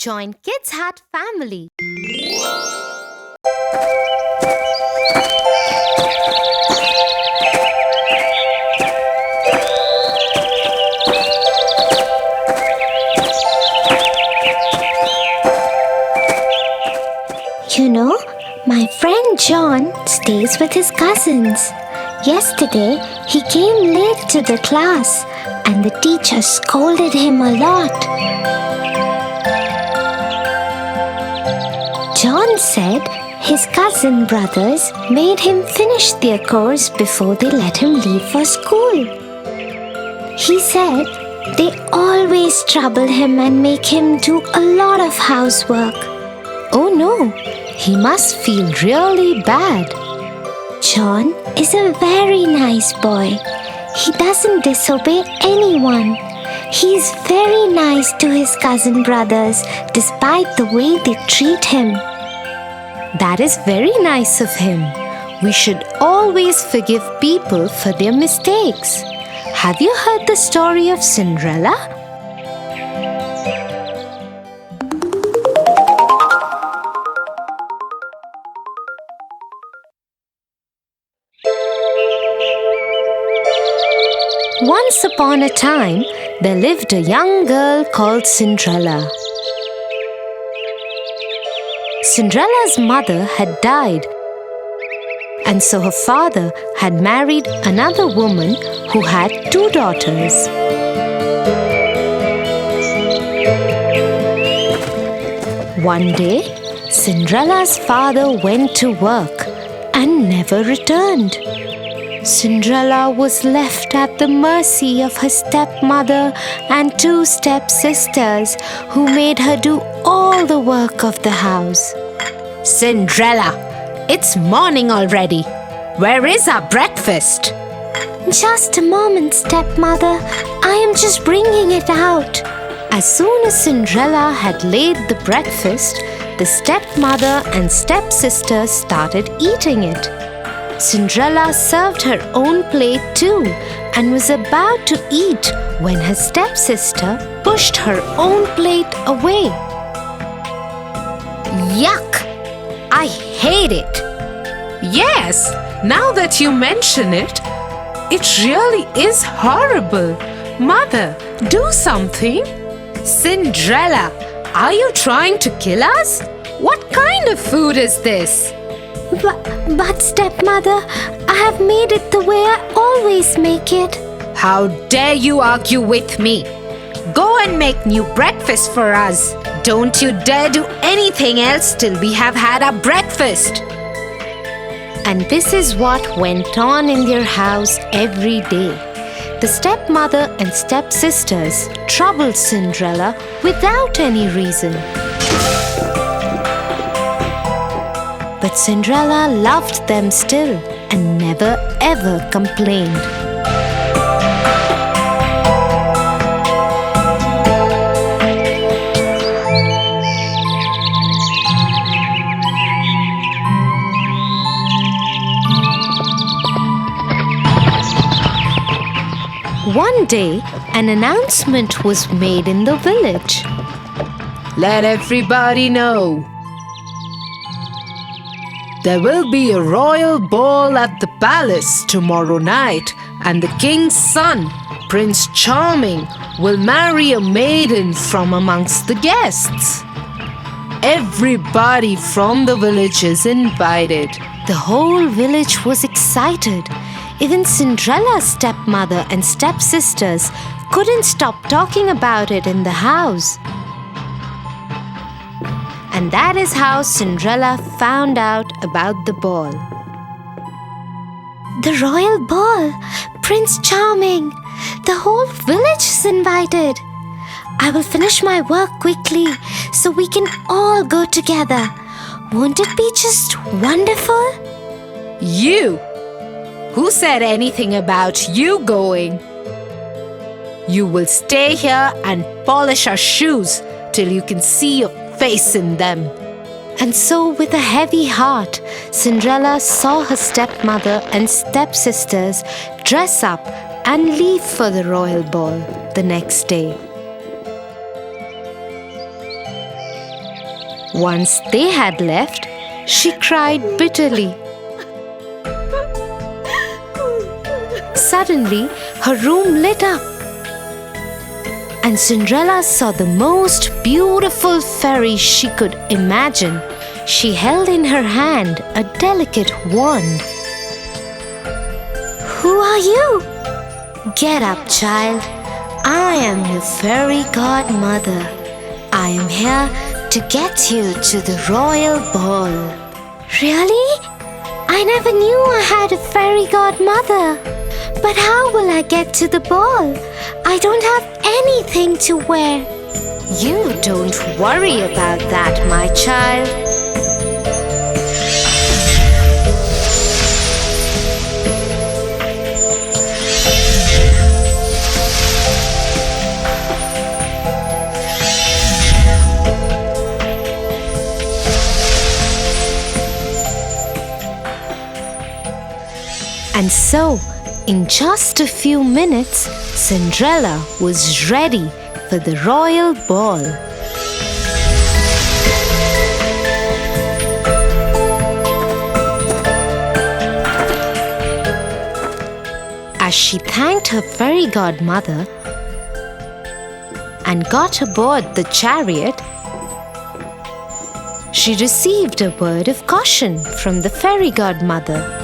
Join Kids Hut family. You know, my friend John stays with his cousins. Yesterday, he came late to the class and the teacher scolded him a lot. John said his cousin brothers made him finish their course before they let him leave for school. He said they always trouble him and make him do a lot of housework. Oh no, he must feel really bad. John is a very nice boy. He doesn't disobey anyone. He's very nice to his cousin brothers despite the way they treat him. That is very nice of him. We should always forgive people for their mistakes. Have you heard the story of Cinderella? Once upon a time, there lived a young girl called Cinderella. Cinderella's mother had died, and so her father had married another woman who had 2 daughters. One day, Cinderella's father went to work and never returned. Cinderella was left at the mercy of her stepmother and 2 stepsisters who made her do all the work of the house. Cinderella, it's morning already. Where is our breakfast? Just a moment, stepmother. I am just bringing it out. As soon as Cinderella had laid the breakfast, the stepmother and stepsister started eating it. Cinderella served her own plate too and was about to eat when her stepsister pushed her own plate away. Yuck! I hate it. Yes, now that you mention it, it really is horrible. Mother, do something. Cinderella, are you trying to kill us? What kind of food is this? But stepmother, I have made it the way I always make it. How dare you argue with me? Go and make new breakfast for us. Don't you dare do anything else till we have had our breakfast. And this is what went on in their house every day. The stepmother and stepsisters troubled Cinderella without any reason. But Cinderella loved them still and never ever complained. One day, an announcement was made in the village. Let everybody know. There will be a royal ball at the palace tomorrow night, and the king's son, Prince Charming, will marry a maiden from amongst the guests. Everybody from the village is invited. The whole village was excited. Even Cinderella's stepmother and stepsisters couldn't stop talking about it in the house. And that is how Cinderella found out about the ball. The royal ball! Prince Charming! The whole village is invited. I will finish my work quickly so we can all go together. Won't it be just wonderful? You! Who said anything about you going? You will stay here and polish our shoes till you can see your face in them. And so, with a heavy heart, Cinderella saw her stepmother and stepsisters dress up and leave for the royal ball the next day. Once they had left, she cried bitterly. Suddenly, her room lit up, and Cinderella saw the most beautiful fairy she could imagine. She held in her hand a delicate wand. Who are you? Get up, child. I am your fairy godmother. I am here to get you to the royal ball. Really? I never knew I had a fairy godmother. But how will I get to the ball? I don't have anything to wear. You don't worry about that, my child. And so, in just a few minutes, Cinderella was ready for the royal ball. As she thanked her fairy godmother and got aboard the chariot, she received a word of caution from the fairy godmother.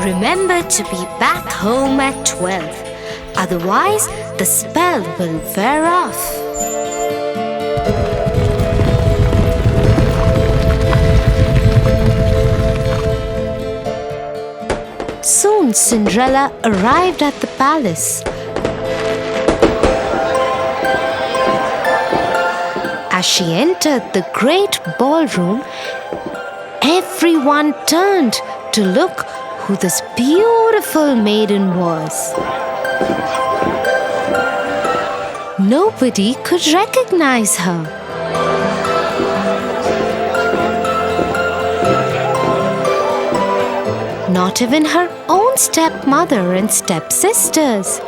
Remember to be back home at 12, otherwise the spell will wear off. Soon Cinderella arrived at the palace. As she entered the great ballroom, everyone turned to look who this beautiful maiden was. Nobody could recognize her. Not even her own stepmother and stepsisters.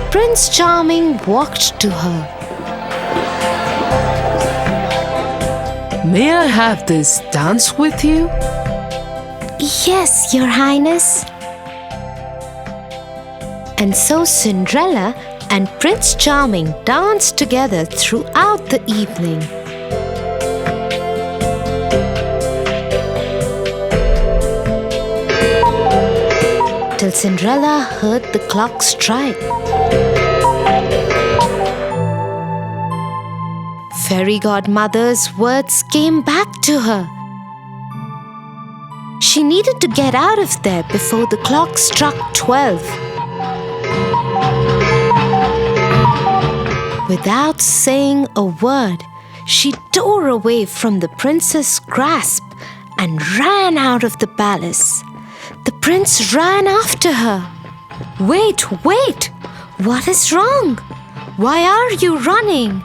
Prince Charming walked to her. May I have this dance with you? Yes, Your Highness. And so Cinderella and Prince Charming danced together throughout the evening. Till Cinderella heard the clock strike. Fairy godmother's words came back to her. She needed to get out of there before the clock struck 12. Without saying a word, she tore away from the prince's grasp and ran out of the palace. The prince ran after her. "Wait, wait! What is wrong? Why are you running?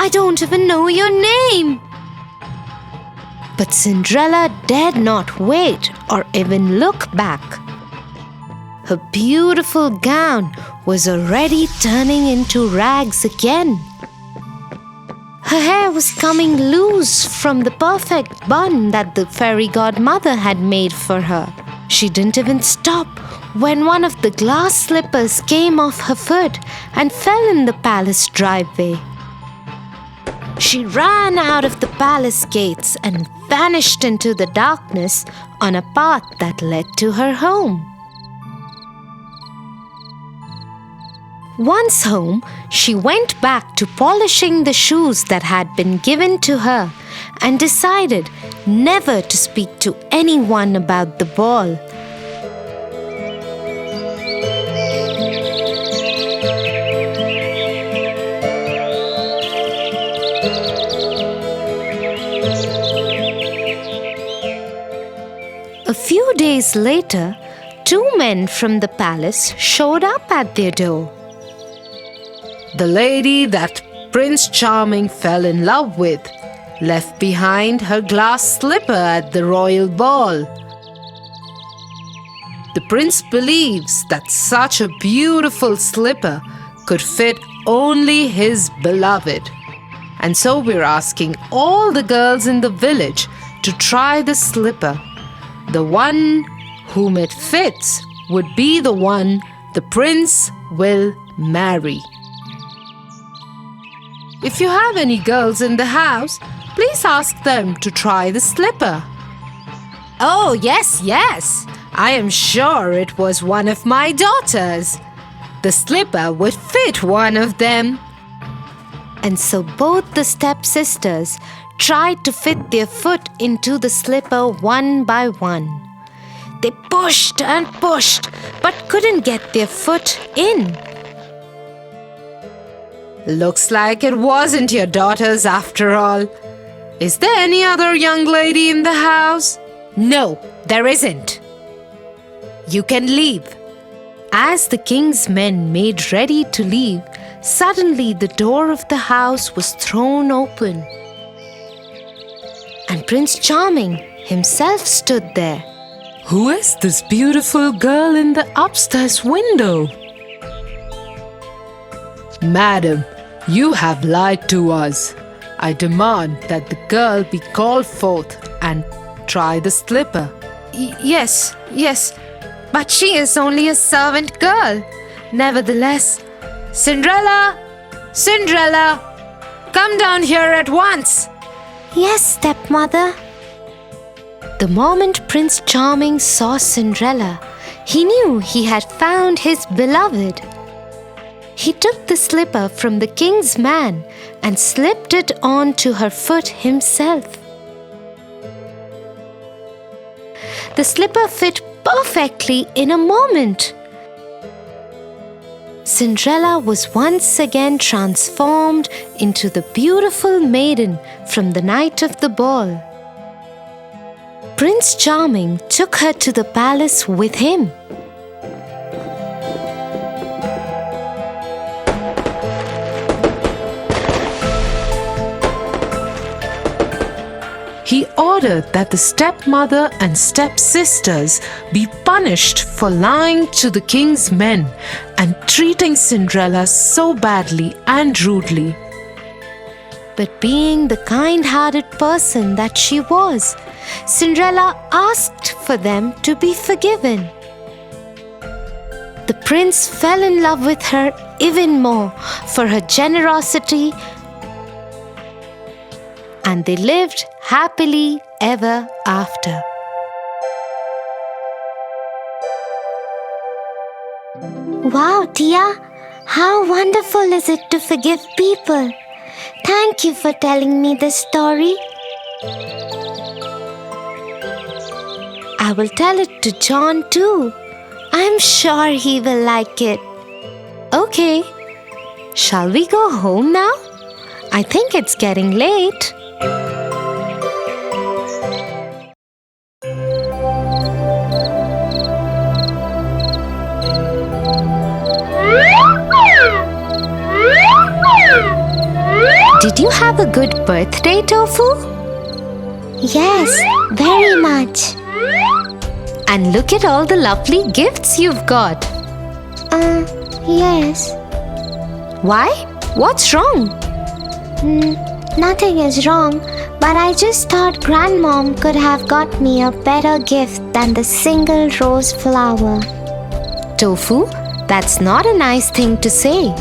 I don't even know your name." But Cinderella dared not wait or even look back. Her beautiful gown was already turning into rags again. Her hair was coming loose from the perfect bun that the fairy godmother had made for her. She didn't even stop when one of the glass slippers came off her foot and fell in the palace driveway. She ran out of the palace gates and vanished into the darkness on a path that led to her home. Once home, she went back to polishing the shoes that had been given to her and decided never to speak to anyone about the ball. A few days later, 2 men from the palace showed up at their door. The lady that Prince Charming fell in love with left behind her glass slipper at the royal ball. The prince believes that such a beautiful slipper could fit only his beloved. And so we're asking all the girls in the village to try the slipper. The one whom it fits would be the one the prince will marry. If you have any girls in the house, please ask them to try the slipper. Oh, yes, yes. I am sure it was one of my daughters. The slipper would fit one of them. And so both the stepsisters tried to fit their foot into the slipper one by one. They pushed and pushed, but couldn't get their foot in. Looks like it wasn't your daughters after all. Is there any other young lady in the house? No, there isn't. You can leave. As the king's men made ready to leave, suddenly the door of the house was thrown open. And Prince Charming himself stood there. Who is this beautiful girl in the upstairs window? Madam, you have lied to us. I demand that the girl be called forth and try the slipper. Yes, but she is only a servant girl. Nevertheless, Cinderella! Cinderella! Come down here at once! Yes, stepmother. the moment Prince Charming saw Cinderella, he knew he had found his beloved. He took the slipper from the king's man and slipped it onto her foot himself. The slipper fit perfectly in a moment. Cinderella was once again transformed into the beautiful maiden from the night of the ball. Prince Charming took her to the palace with him. He ordered that the stepmother and stepsisters be punished for lying to the king's men and treating Cinderella so badly and rudely. But being the kind-hearted person that she was, Cinderella asked for them to be forgiven. The prince fell in love with her even more for her generosity, and they lived happily ever after. Wow, Tia, how wonderful is it to forgive people? Thank you for telling me this story. I will tell it to John too. I'm sure he will like it. Okay, shall we go home now? I think it's getting late. Did you have a good birthday, Tofu? Yes, very much. And look at all the lovely gifts you've got. Yes. Why? What's wrong? Nothing is wrong, but I just thought Grandmom could have got me a better gift than the single rose flower. Tofu, that's not a nice thing to say.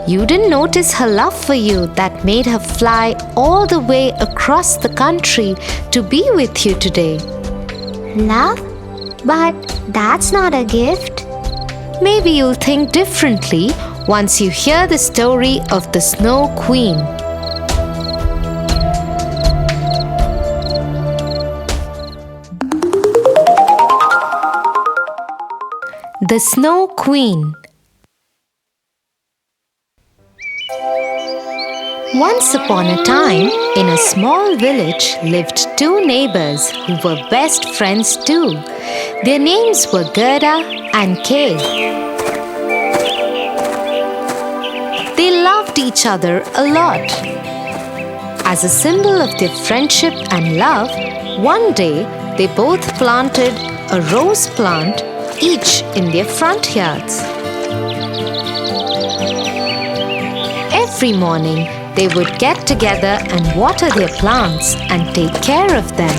You didn't notice her love for you that made her fly all the way across the country to be with you today. Love? But that's not a gift. Maybe you'll think differently once you hear the story of the Snow Queen. The Snow Queen. Once upon a time, in a small village lived two neighbors who were best friends too. Their names were Gerda and Kay. They loved each other a lot. As a symbol of their friendship and love, one day they both planted a rose plant each in their front yards. every morning they would get together and water their plants and take care of them.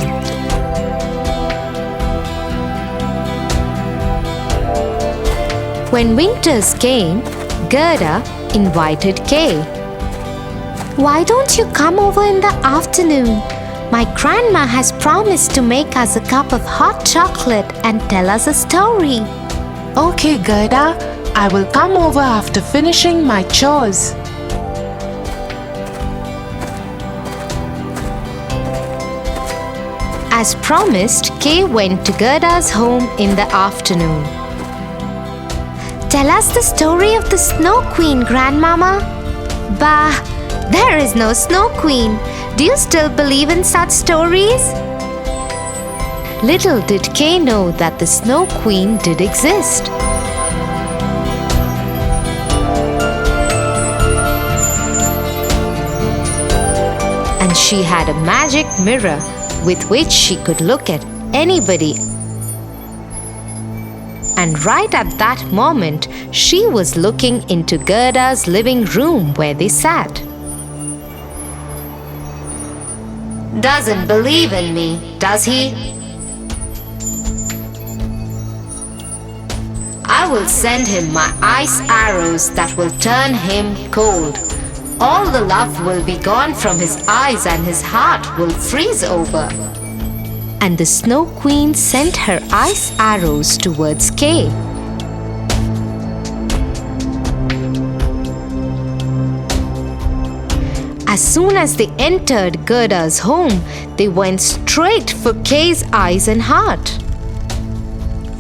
When winters came, Gerda invited Kay. Why don't you come over in the afternoon? My grandma has promised to make us a cup of hot chocolate and tell us a story. Okay, Gerda, I will come over after finishing my chores. As promised, Kay went to Gerda's home in the afternoon. Tell us the story of the Snow Queen, Grandmama. Bah, there is no Snow Queen. Do you still believe in such stories? Little did Kay know that the Snow Queen did exist. And she had a magic mirror with which she could look at anybody. And right at that moment, she was looking into Gerda's living room where they sat. Doesn't believe in me, does he? I will send him my ice arrows that will turn him cold. All the love will be gone from his eyes and his heart will freeze over. And the Snow Queen sent her ice arrows towards Kay. As soon as they entered Gerda's home, they went straight for Kay's eyes and heart.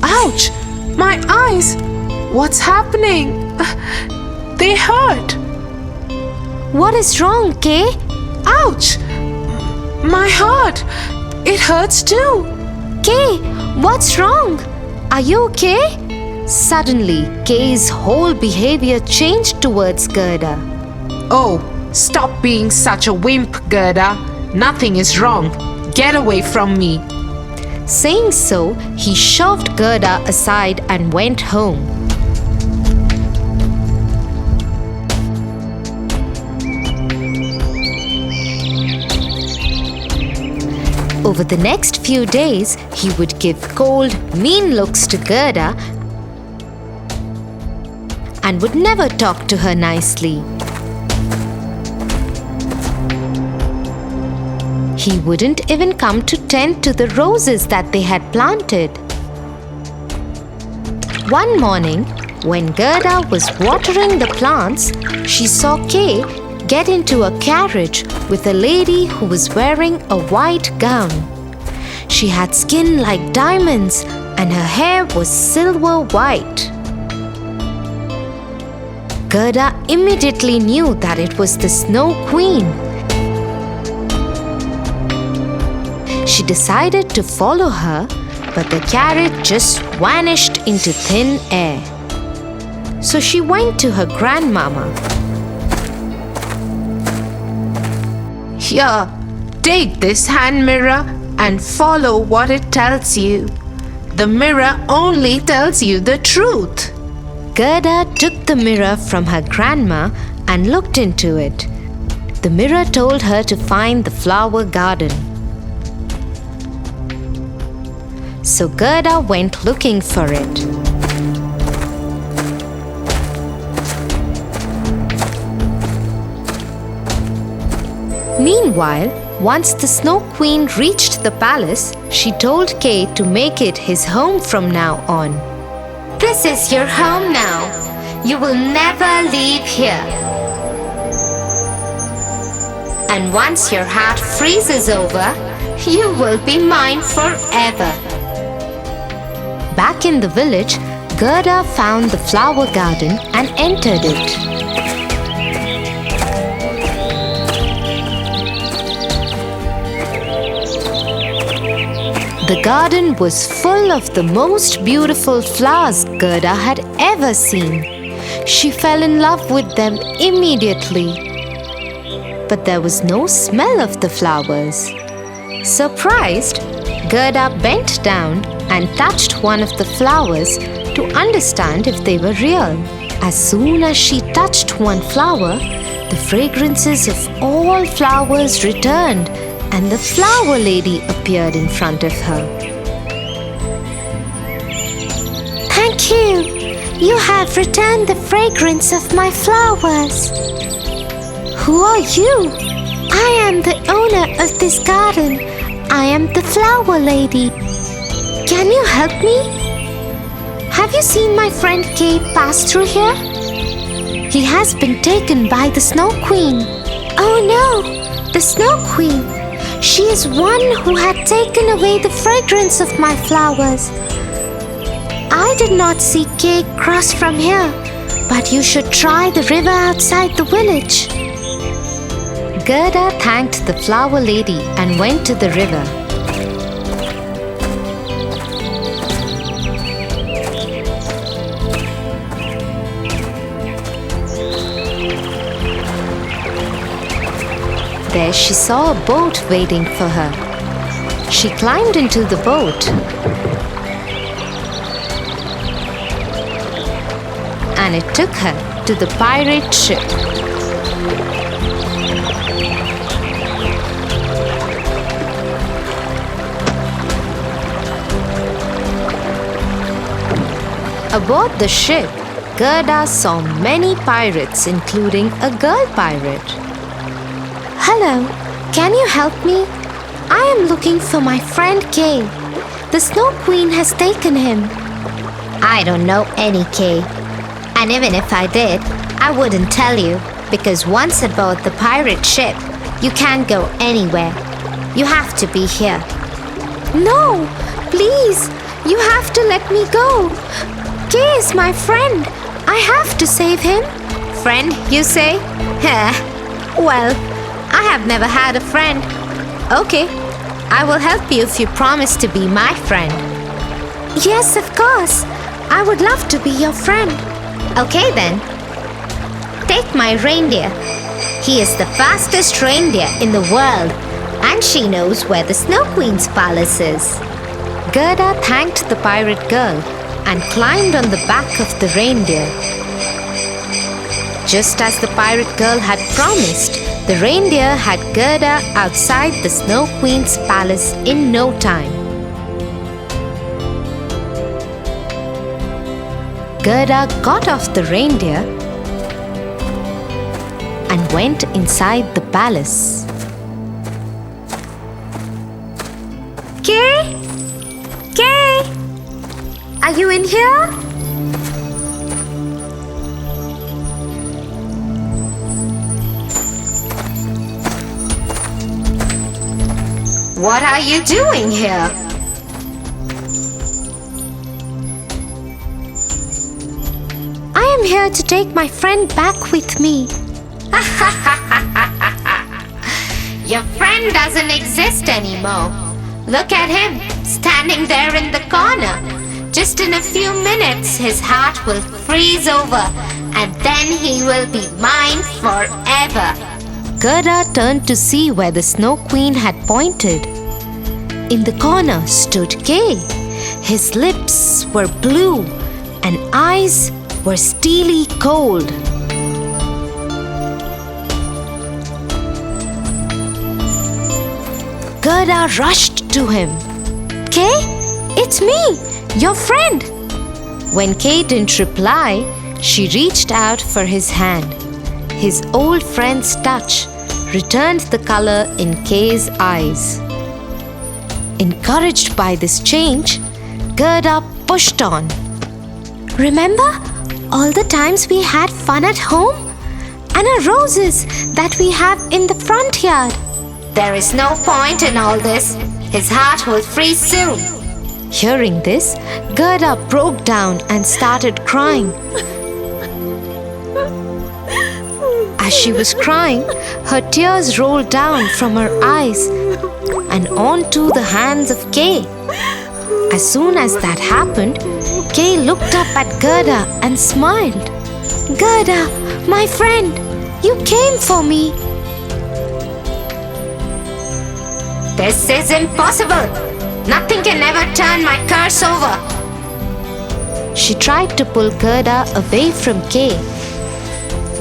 Ouch! My eyes! What's happening? They hurt! What is wrong, Kay? Ouch! My heart! It hurts too! Kay, what's wrong? Are you okay? Suddenly, Kay's whole behavior changed towards Gerda. Oh, stop being such a wimp, Gerda. Nothing is wrong. Get away from me. Saying so, he shoved Gerda aside and went home. Over the next few days, he would give cold, mean looks to Gerda and would never talk to her nicely. He wouldn't even come to tend to the roses that they had planted. One morning, when Gerda was watering the plants, she saw Kay get into a carriage with a lady who was wearing a white gown. She had skin like diamonds and her hair was silver white. Gerda immediately knew that it was the Snow Queen. She decided to follow her, but the carriage just vanished into thin air. So she went to her grandmama. Here, take this hand mirror and follow what it tells you. The mirror only tells you the truth. Gerda took the mirror from her grandma and looked into it. The mirror told her to find the flower garden. So Gerda went looking for it. Meanwhile, once the Snow Queen reached the palace, she told Kay to make it his home from now on. This is your home now. You will never leave here. And once your heart freezes over, you will be mine forever. Back in the village, Gerda found the flower garden and entered it. The garden was full of the most beautiful flowers Gerda had ever seen. She fell in love with them immediately. But there was no smell of the flowers. Surprised, Gerda bent down and touched one of the flowers to understand if they were real. As soon as she touched one flower, The fragrances of all flowers returned, and the flower lady appeared in front of her. Thank you. You have returned the fragrance of my flowers. Who are you? I am the owner of this garden. I am the flower lady. Can you help me? Have you seen my friend Kay pass through here? He has been taken by the Snow Queen. Oh no, the Snow Queen. She is one who had taken away the fragrance of my flowers. I did not see Kay cross from here, but you should try the river outside the village. Gerda thanked the flower lady and went to the river. There she saw a boat waiting for her. She climbed into the boat and it took her to the pirate ship. Aboard the ship, Gerda saw many pirates, including a girl pirate. Hello, can you help me? I am looking for my friend Kay. The Snow Queen has taken him. I don't know any Kay. And even if I did, I wouldn't tell you, because once aboard the pirate ship, you can't go anywhere. You have to be here. No, please, you have to let me go. Kay is my friend. I have to save him. Friend, you say? Well, I have never had a friend. Okay, I will help you if you promise to be my friend. Yes, of course. I would love to be your friend. Okay then. Take my reindeer. He is the fastest reindeer in the world, and she knows where the Snow Queen's palace is. Gerda thanked the pirate girl and climbed on the back of the reindeer. Just as the pirate girl had promised, the reindeer had Gerda outside the Snow Queen's palace in no time. Gerda got off the reindeer and went inside the palace. Kay? Kay? Are you in here? What are you doing here? I am here to take my friend back with me. Your friend doesn't exist anymore. Look at him, standing there in the corner. Just in a few minutes, his heart will freeze over, and then he will be mine forever. Gerda turned to see where the Snow Queen had pointed. In the corner stood Kay. His lips were blue and eyes were steely cold. Gerda rushed to him. Kay, it's me, your friend. When Kay didn't reply, she reached out for his hand. His old friend's touch returned the color in Kay's eyes. Encouraged by this change, Gerda pushed on. Remember all the times we had fun at home? And our roses that we have in the front yard. There is no point in all this. His heart will freeze soon. Hearing this, Gerda broke down and started crying. As she was crying, her tears rolled down from her eyes and onto the hands of Kay. As soon as that happened, Kay looked up at Gerda and smiled. Gerda, my friend, you came for me. This is impossible. Nothing can ever turn my curse over. She tried to pull Gerda away from Kay.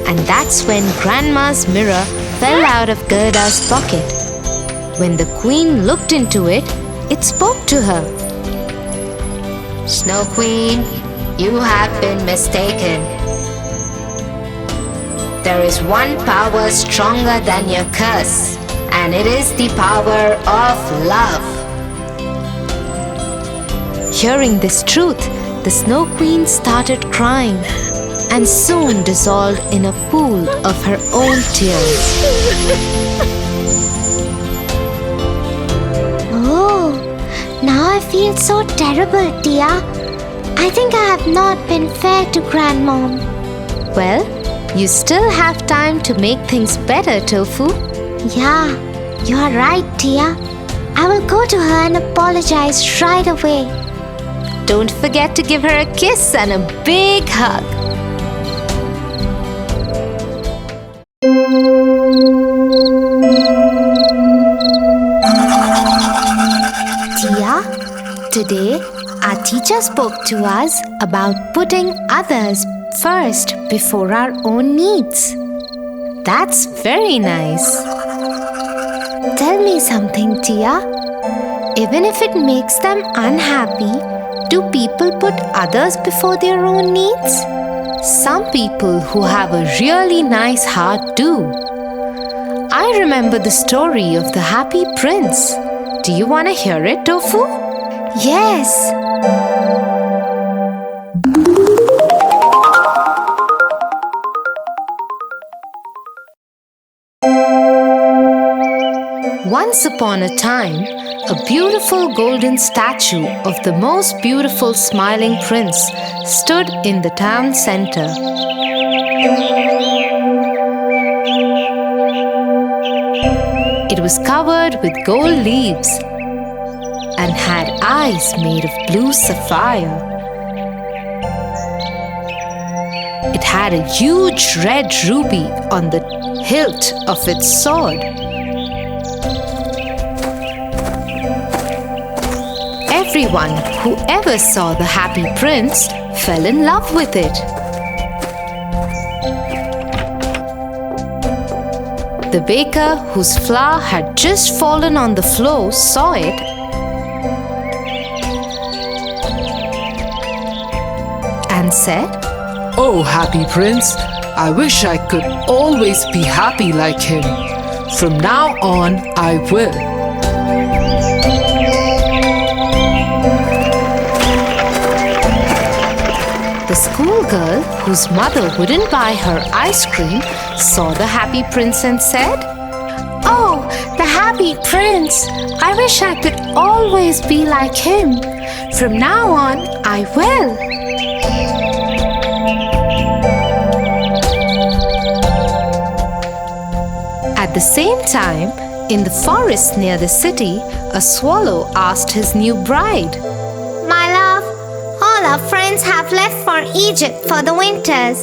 And that's when Grandma's mirror fell out of Gerda's pocket. When the queen looked into it, it spoke to her. Snow Queen, you have been mistaken. There is one power stronger than your curse, and it is the power of love. Hearing this truth, the Snow Queen started crying and soon dissolved in a pool of her own tears. Oh, now I feel so terrible, Tia. I think I have not been fair to Grandmom. Well, you still have time to make things better, Tofu. Yeah, you are right, Tia. I will go to her and apologize right away. Don't forget to give her a kiss and a big hug. Tia, today our teacher spoke to us about putting others first before our own needs. That's very nice. Tell me something, Tia. Even if it makes them unhappy, do people put others before their own needs? Some people who have a really nice heart do. I remember the story of the Happy Prince. Do you want to hear it, Tofu? Yes. Once upon a time, a beautiful golden statue of the most beautiful smiling prince stood in the town center. It was covered with gold leaves and had eyes made of blue sapphire. It had a huge red ruby on the hilt of its sword. Everyone who ever saw the Happy Prince fell in love with it. The baker, whose flour had just fallen on the floor, saw it and said, Oh, Happy Prince, I wish I could always be happy like him. From now on, I will. The schoolgirl, whose mother wouldn't buy her ice cream, saw the Happy Prince and said, Oh, the Happy Prince! I wish I could always be like him. From now on, I will. At the same time, in the forest near the city, a swallow asked his new bride, My love, all our friends have left for Egypt for the winters.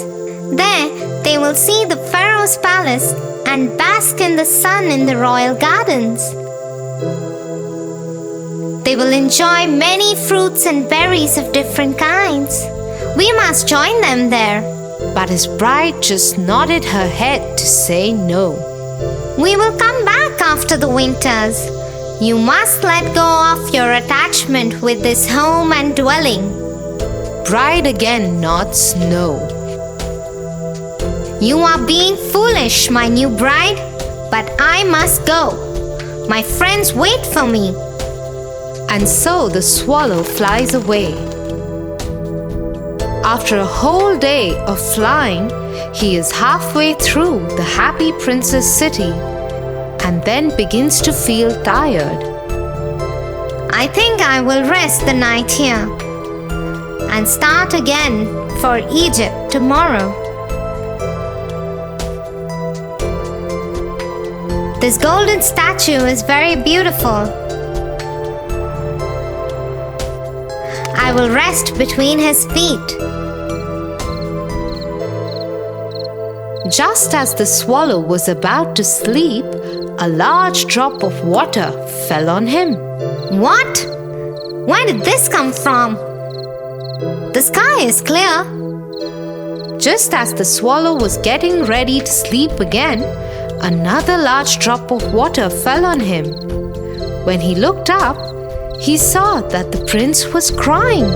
There, they will see the Pharaoh's palace and bask in the sun in the royal gardens. They will enjoy many fruits and berries of different kinds. We must join them there. but his bride just nodded her head to say no. We will come back after the winters. You must let go of your attachment with this home and dwelling. Bride again nods no. You are being foolish, my new bride, but I must go. My friends wait for me. And so the swallow flies away. After a whole day of flying, he is halfway through the happy prince's city and then begins to feel tired. I think I will rest the night here and start again for Egypt tomorrow. This golden statue is very beautiful. I will rest between his feet. Just as the swallow was about to sleep, a large drop of water fell on him. What? Where did this come from? The sky is clear. Just as the swallow was getting ready to sleep again, another large drop of water fell on him. When he looked up, he saw that the prince was crying.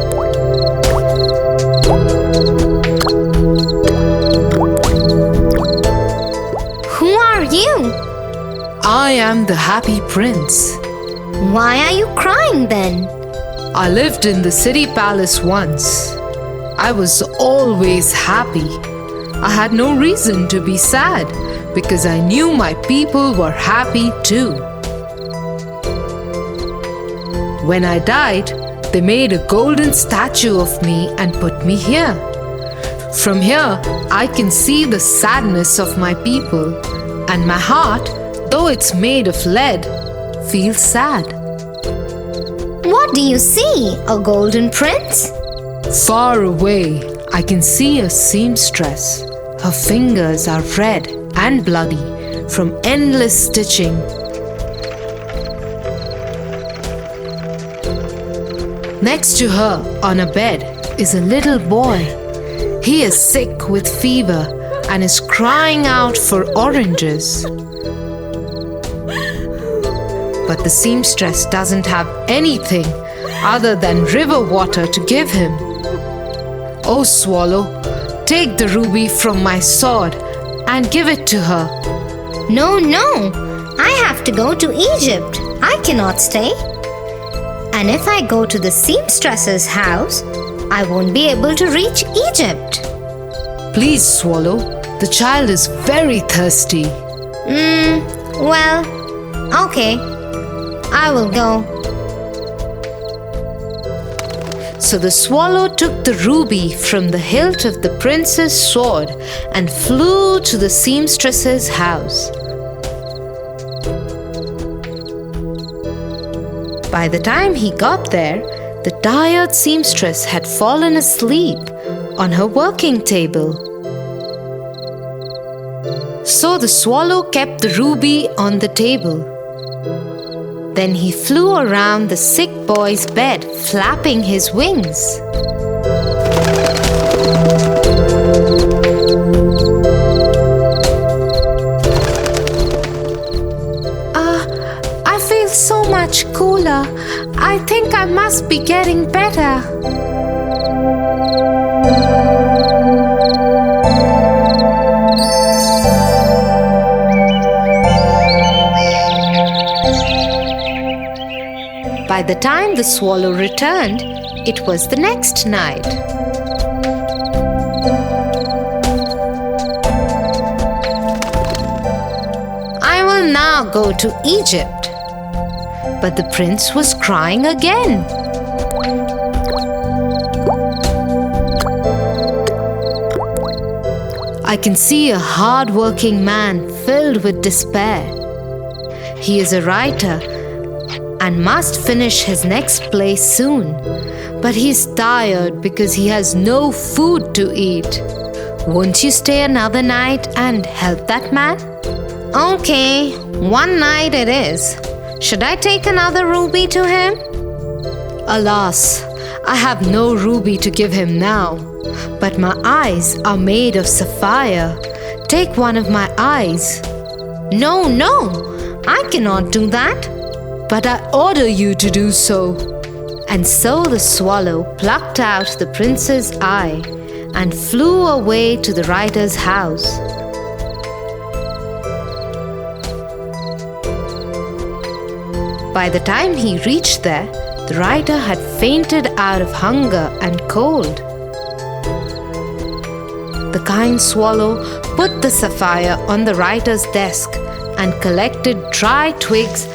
Who are you? I am the happy prince. Why are you crying then? I lived in the city palace once. I was always happy. I had no reason to be sad because I knew my people were happy too. When I died, they made a golden statue of me and put me here. From here, I can see the sadness of my people, and my heart, though it's made of lead, feels sad. What do you see? A golden prince? Far away, I can see a seamstress. Her fingers are red and bloody from endless stitching. Next to her, on a bed, is a little boy. He is sick with fever and is crying out for oranges. But the seamstress doesn't have anything other than river water to give him. Oh, swallow, take the ruby from my sword and give it to her. No, no. I have to go to Egypt. I cannot stay. And if I go to the seamstress's house, I won't be able to reach Egypt. Please, swallow, the child is very thirsty. Well, okay. I will go. So the swallow took the ruby from the hilt of the prince's sword and flew to the seamstress's house. By the time he got there, the tired seamstress had fallen asleep on her working table. So the swallow kept the ruby on the table. Then he flew around the sick boy's bed, flapping his wings. I feel so much cooler. I think I must be getting better. By the time the swallow returned, it was the next night. I will now go to Egypt. But the prince was crying again. I can see a hard-working man filled with despair. He is a writer and must finish his next play soon. But he is tired because he has no food to eat. Won't you stay another night and help that man? Okay, one night it is. Should I take another ruby to him? Alas, I have no ruby to give him now. But my eyes are made of sapphire. Take one of my eyes. No, no, I cannot do that. But I order you to do so. And so the swallow plucked out the prince's eye and flew away to the writer's house. By the time he reached there, the writer had fainted out of hunger and cold. The kind swallow put the sapphire on the writer's desk and collected dry twigs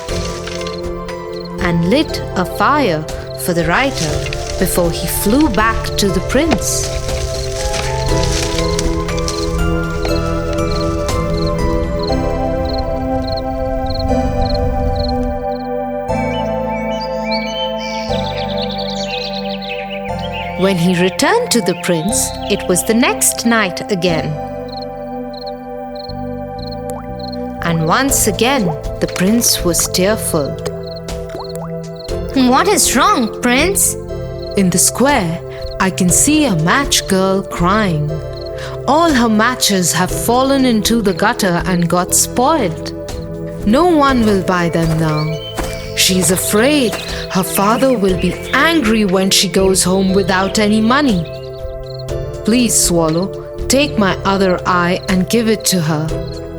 and lit a fire for the writer before he flew back to the prince. When he returned to the prince, it was the next night again. And once again, the prince was tearful. What is wrong, Prince? In the square, I can see a match girl crying. All her matches have fallen into the gutter and got spoiled. No one will buy them now. She's afraid her father will be angry when she goes home without any money. Please, Swallow, take my other eye and give it to her.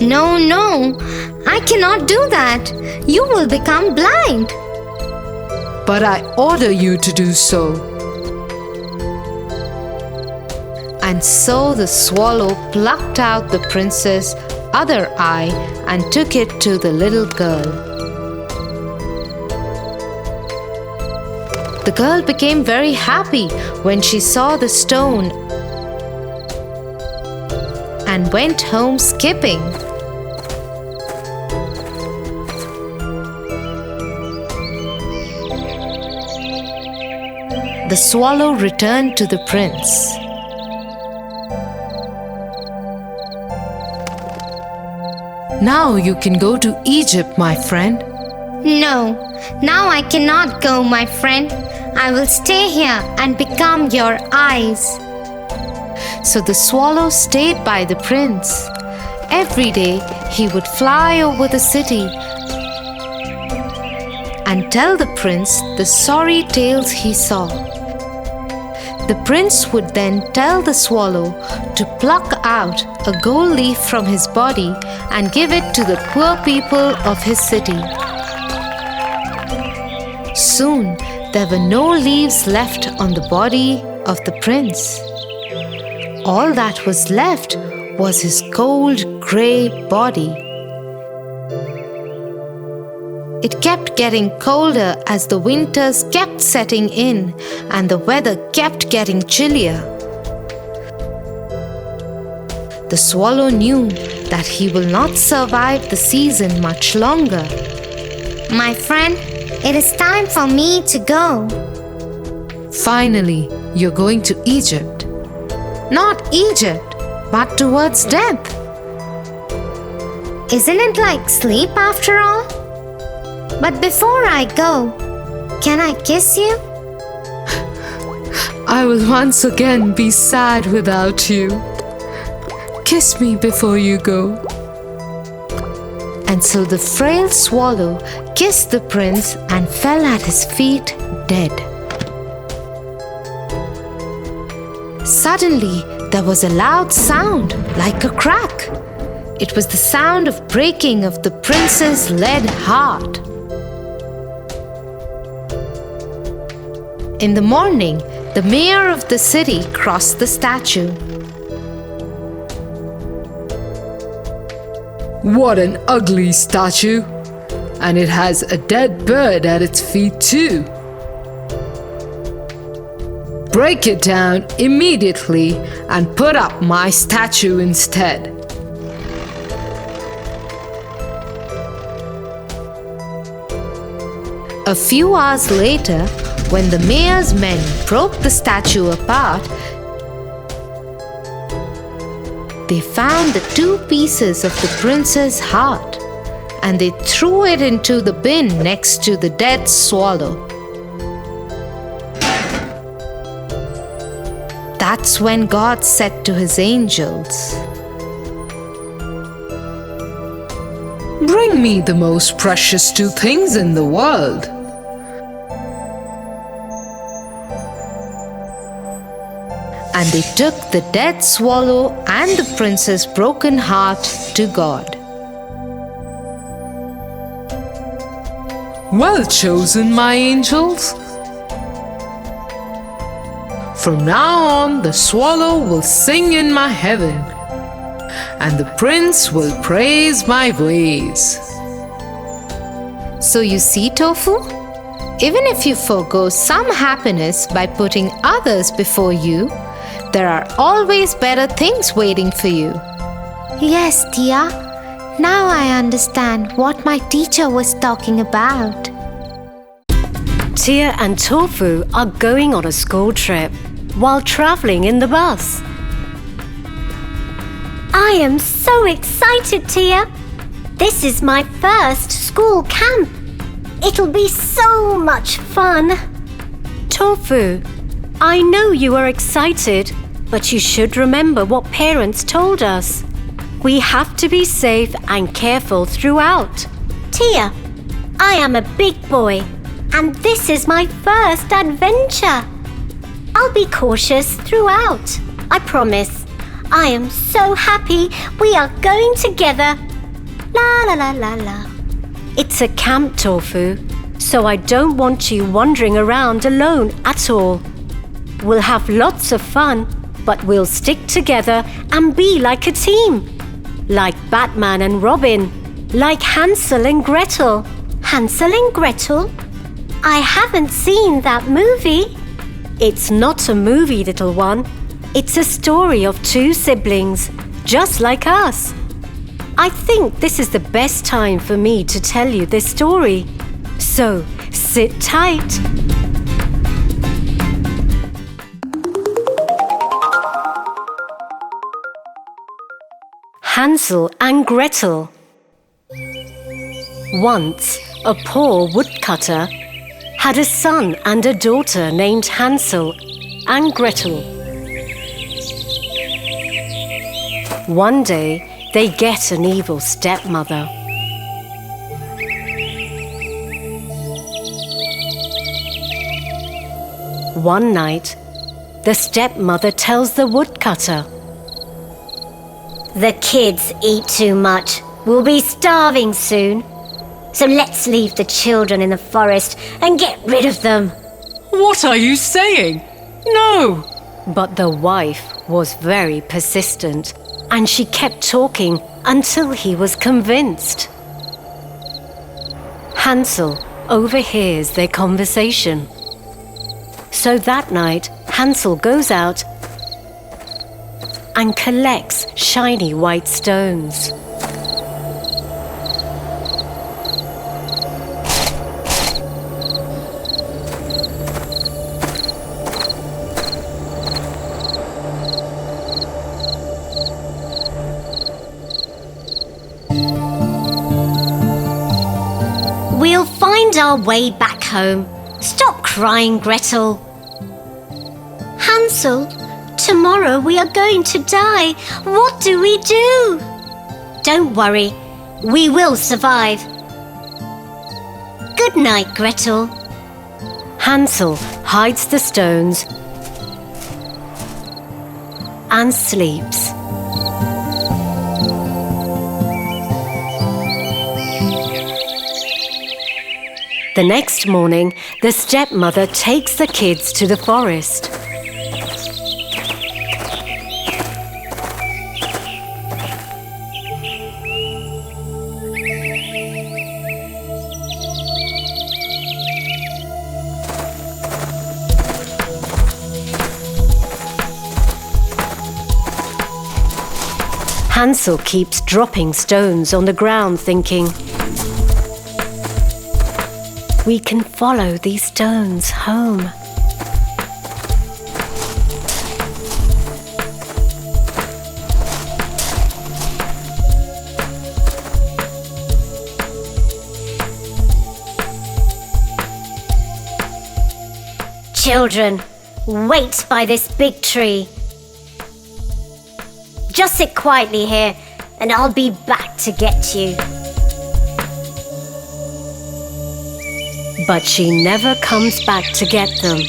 No, no, I cannot do that. You will become blind. But I order you to do so. And so the swallow plucked out the prince's other eye and took it to the little girl. The girl became very happy when she saw the stone and went home skipping. The swallow returned to the prince. Now you can go to Egypt, my friend. No, now I cannot go, my friend. I will stay here and become your eyes. So the swallow stayed by the prince. Every day he would fly over the city and tell the prince the sorry tales he saw. The prince would then tell the swallow to pluck out a gold leaf from his body and give it to the poor people of his city. Soon there were no leaves left on the body of the prince. All that was left was his cold grey body. It kept getting colder as the winters kept setting in and the weather kept getting chillier. The swallow knew that he will not survive the season much longer. My friend, it is time for me to go. Finally, you're going to Egypt. Not Egypt, but towards death. Isn't it like sleep after all? But before I go, can I kiss you? I will once again be sad without you. Kiss me before you go. And so the frail swallow kissed the prince and fell at his feet dead. Suddenly, there was a loud sound like a crack. It was the sound of breaking of the prince's lead heart. In the morning, the mayor of the city crossed the statue. What an ugly statue! And it has a dead bird at its feet too. Break it down immediately and put up my statue instead. A few hours later, when the mayor's men broke the statue apart, they found the two pieces of the prince's heart and they threw it into the bin next to the dead swallow. That's when God said to his angels, Bring me the most precious two things in the world. and they took the dead swallow and the prince's broken heart to God. Well chosen, my angels. From now on, the swallow will sing in my heaven, and the prince will praise my ways. So you see, Tofu, even if you forgo some happiness by putting others before you, there are always better things waiting for you. Yes, Tia. Now I understand what my teacher was talking about. Tia and Tofu are going on a school trip while traveling in the bus. I am so excited, Tia. This is my first school camp. It'll be so much fun. Tofu, I know you are excited, But you should remember what parents told us. We have to be safe and careful throughout. Tia, I am a big boy, and this is my first adventure. I'll be cautious throughout, I promise. I am so happy we are going together. La la la la la. It's a camp, Tofu, so I don't want you wandering around alone at all. We'll have lots of fun, but we'll stick together and be like a team. Like Batman and Robin, like Hansel and Gretel. Hansel and Gretel? I haven't seen that movie. It's not a movie, little one. It's a story of two siblings, just like us. I think this is the best time for me to tell you this story. So, sit tight. Hansel and Gretel. Once, a poor woodcutter had a son and a daughter named Hansel and Gretel. One day, they get an evil stepmother. One night, the stepmother tells the woodcutter, The kids eat too much. We'll be starving soon. So let's leave the children in the forest and get rid of them. What are you saying? No! But the wife was very persistent, and she kept talking until he was convinced. Hansel overhears their conversation. So that night, Hansel goes out and collects shiny white stones. We'll find our way back home. Stop crying, Gretel. Hansel, tomorrow we are going to die. What do we do? Don't worry, we will survive. Good night, Gretel. Hansel hides the stones and sleeps. The next morning, the stepmother takes the kids to the forest. Hansel keeps dropping stones on the ground, thinking, we can follow these stones home. Children, wait by this big tree. Just sit quietly here, and I'll be back to get you. But she never comes back to get them.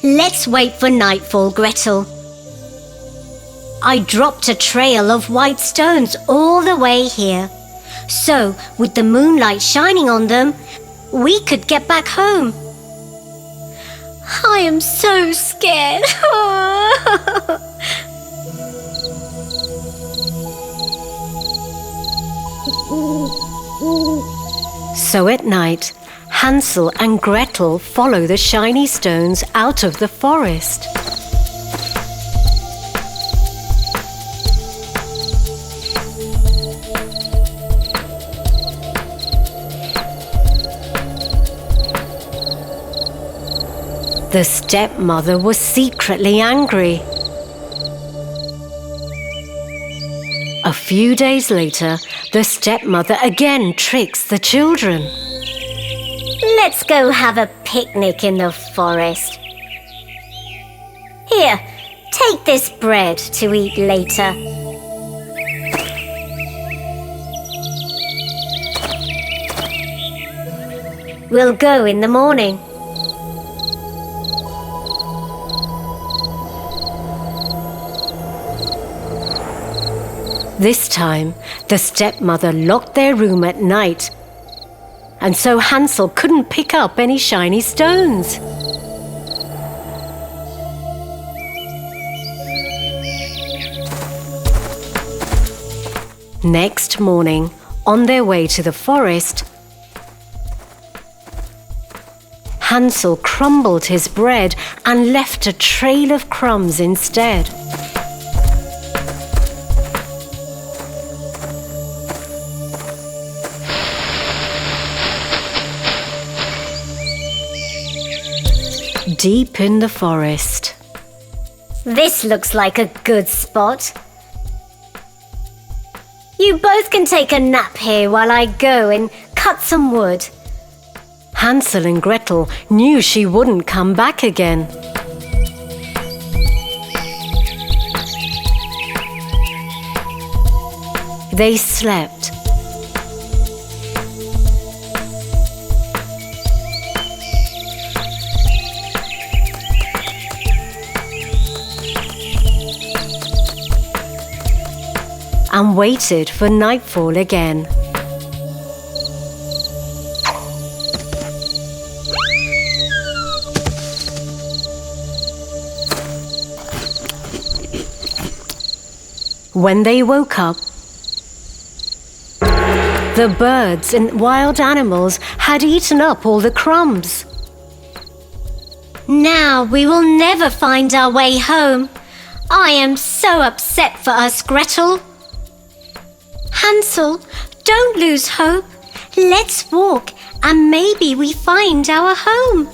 Let's wait for nightfall, Gretel. I dropped a trail of white stones all the way here. So, with the moonlight shining on them, we could get back home. I am so scared. So at night, Hansel and Gretel follow the shiny stones out of the forest. The stepmother was secretly angry. A few days later, the stepmother again tricks the children. Let's go have a picnic in the forest. Here, Take this bread to eat later. We'll go in the morning. This time, the stepmother locked their room at night, and so Hansel couldn't pick up any shiny stones. Next morning, on their way to the forest, Hansel crumbled his bread and left a trail of crumbs instead. Deep in the forest. This looks like a good spot. You both can take a nap here while I go and cut some wood. Hansel and Gretel knew she wouldn't come back again. They slept. And waited for nightfall again. When they woke up, the birds and wild animals had eaten up all the crumbs. Now we will never find our way home. I am so upset for us, Gretel. Hansel, don't lose hope. Let's walk and maybe we find our home.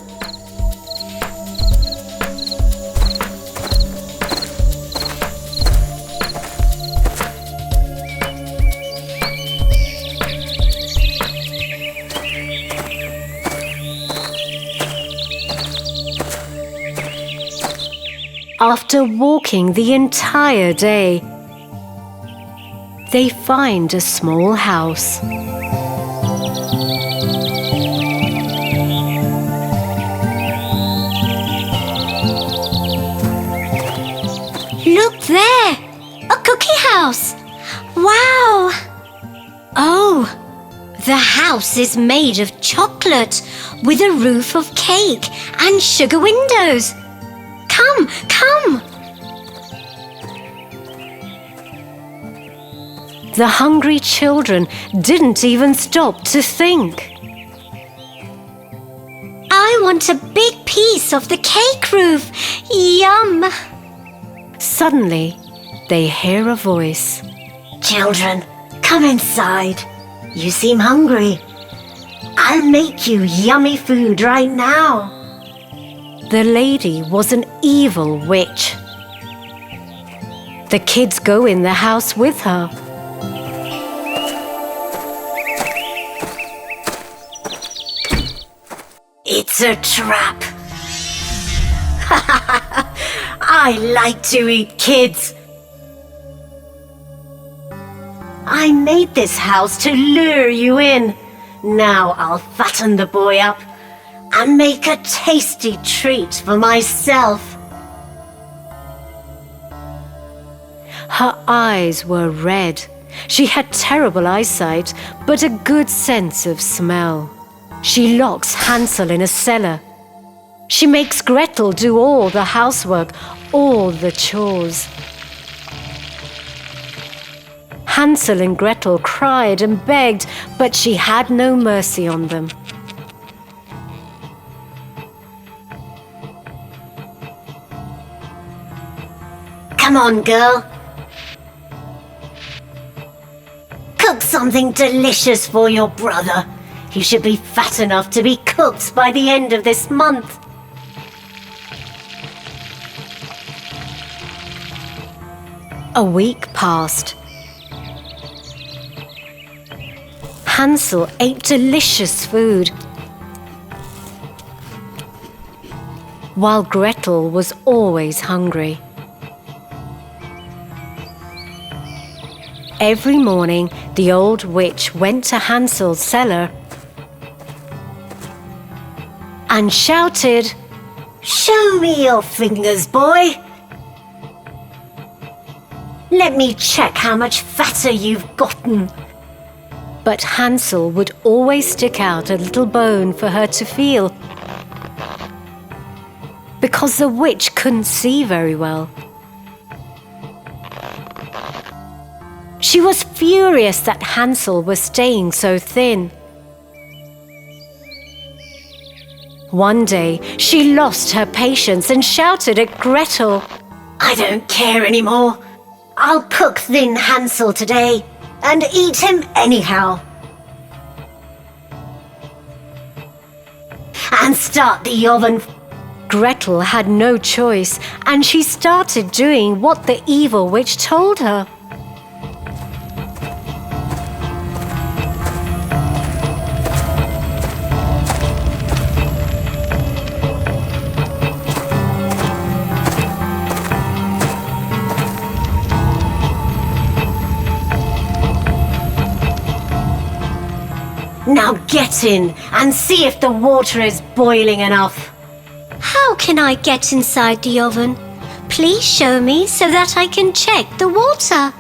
After walking the entire day, they find a small house. Look there! A cookie house! Wow! Oh, the house is made of chocolate with a roof of cake and sugar windows. Come, come! The hungry children didn't even stop to think. I want a big piece of the cake roof. Yum! Suddenly, they hear a voice. Children, come inside. You seem hungry. I'll make you yummy food right now. The lady was an evil witch. The kids go in the house with her. It's a trap. I like to eat kids. I made this house to lure you in. Now I'll fatten the boy up and make a tasty treat for myself. Her eyes were red. She had terrible eyesight, but a good sense of smell. She locks Hansel in a cellar. She makes Gretel do all the housework, all the chores. Hansel and Gretel cried and begged, but she had no mercy on them. Come on, girl. Cook something delicious for your brother. He should be fat enough to be cooked by the end of this month. A week passed. Hansel ate delicious food, while Gretel was always hungry. Every morning, the old witch went to Hansel's cellar and shouted, "Show me your fingers, boy. Let me check how much fatter you've gotten." But Hansel would always stick out a little bone for her to feel, because the witch couldn't see very well. She was furious that Hansel was staying so thin. One day, she lost her patience and shouted at Gretel, "I don't care anymore. I'll cook thin Hansel today and eat him anyhow. And start the oven." Gretel had no choice, and she started doing what the evil witch told her. Now get in and see if the water is boiling enough. How can I get inside the oven? Please show me so that I can check the water.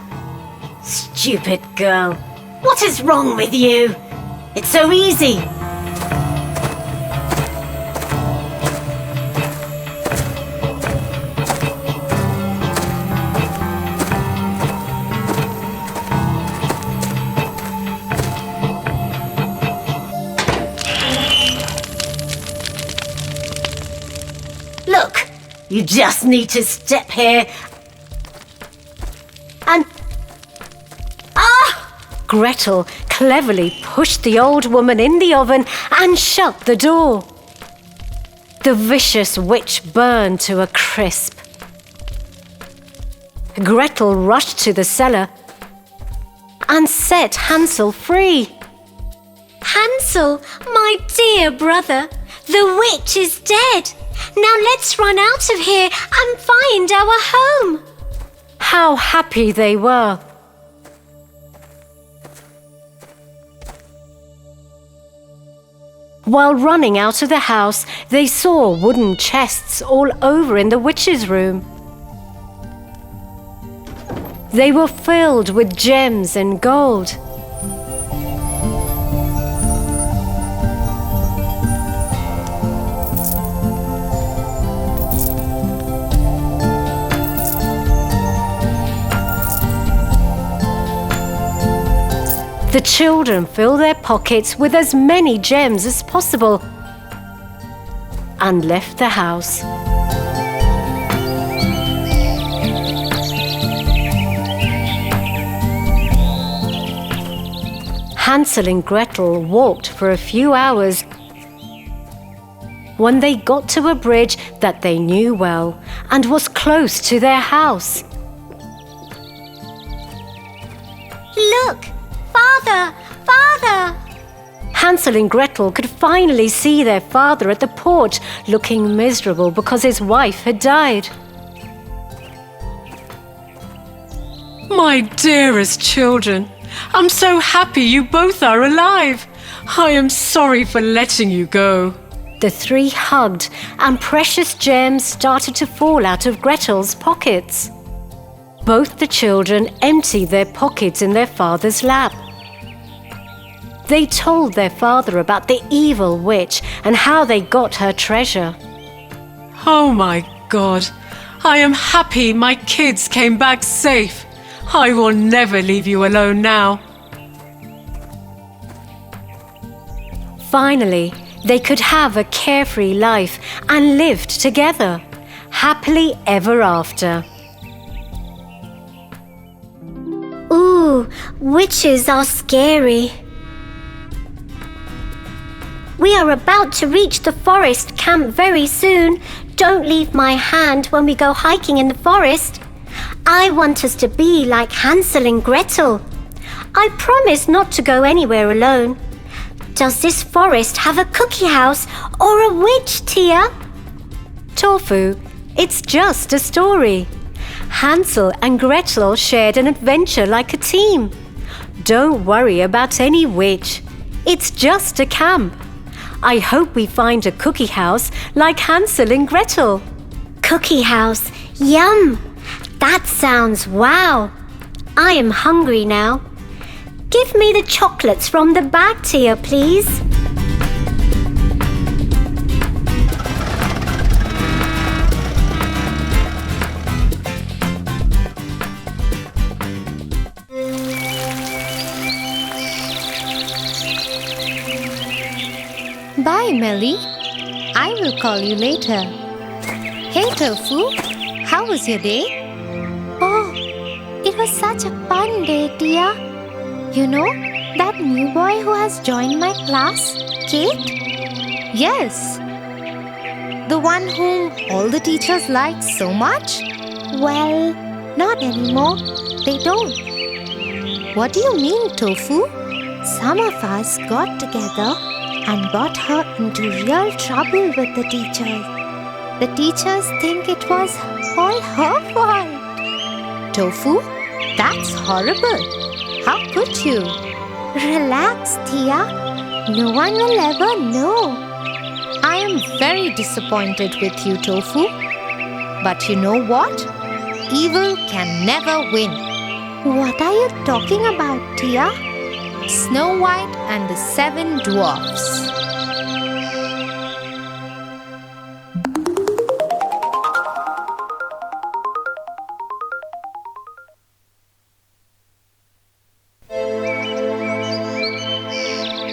Stupid girl, what is wrong with you? It's so easy. Look, you just need to step here and... Gretel cleverly pushed the old woman in the oven and shut the door. The vicious witch burned to a crisp. Gretel rushed to the cellar and set Hansel free. Hansel, my dear brother, the witch is dead. Now let's run out of here and find our home. How happy they were. While running out of the house, they saw wooden chests all over in the witch's room. They were filled with gems and gold. The children filled their pockets with as many gems as possible and left the house. Hansel and Gretel walked for a few hours when they got to a bridge that they knew well and was close to their house. Look! Father! Father! Hansel and Gretel could finally see their father at the porch, looking miserable because his wife had died. My dearest children, I'm so happy you both are alive. I am sorry for letting you go. The three hugged, and precious gems started to fall out of Gretel's pockets. Both the children emptied their pockets in their father's lap. They told their father about the evil witch and how they got her treasure. Oh my God, I am happy my kids came back safe. I will never leave you alone now. Finally, they could have a carefree life and lived together, happily ever after. Ooh, witches are scary. We are about to reach the forest camp very soon. Don't leave my hand when we go hiking in the forest. I want us to be like Hansel and Gretel. I promise not to go anywhere alone. Does this forest have a cookie house or a witch, Tia? Tofu, it's just a story. Hansel and Gretel shared an adventure like a team. Don't worry about any witch. It's just a camp. I hope we find a cookie house like Hansel and Gretel. Cookie house. Yum! That sounds wow. I am hungry now. Give me the chocolates from the bag, Tia, please. Bye, Melly. I will call you later. Hey, Tofu. How was your day? Oh, it was such a fun day, Tia. You know, that new boy who has joined my class, Kate? Yes. The one whom all the teachers like so much? Well, Not anymore. They don't. What do you mean, Tofu? Some of us got together and got her into real trouble with the teachers. The teachers think it was all her fault. Tofu, that's horrible. How could you? relax, Tia. No one will ever know. I am very disappointed with you, Tofu. But you know what? Evil can never win. What are you talking about, Tia? Snow White and the Seven Dwarfs.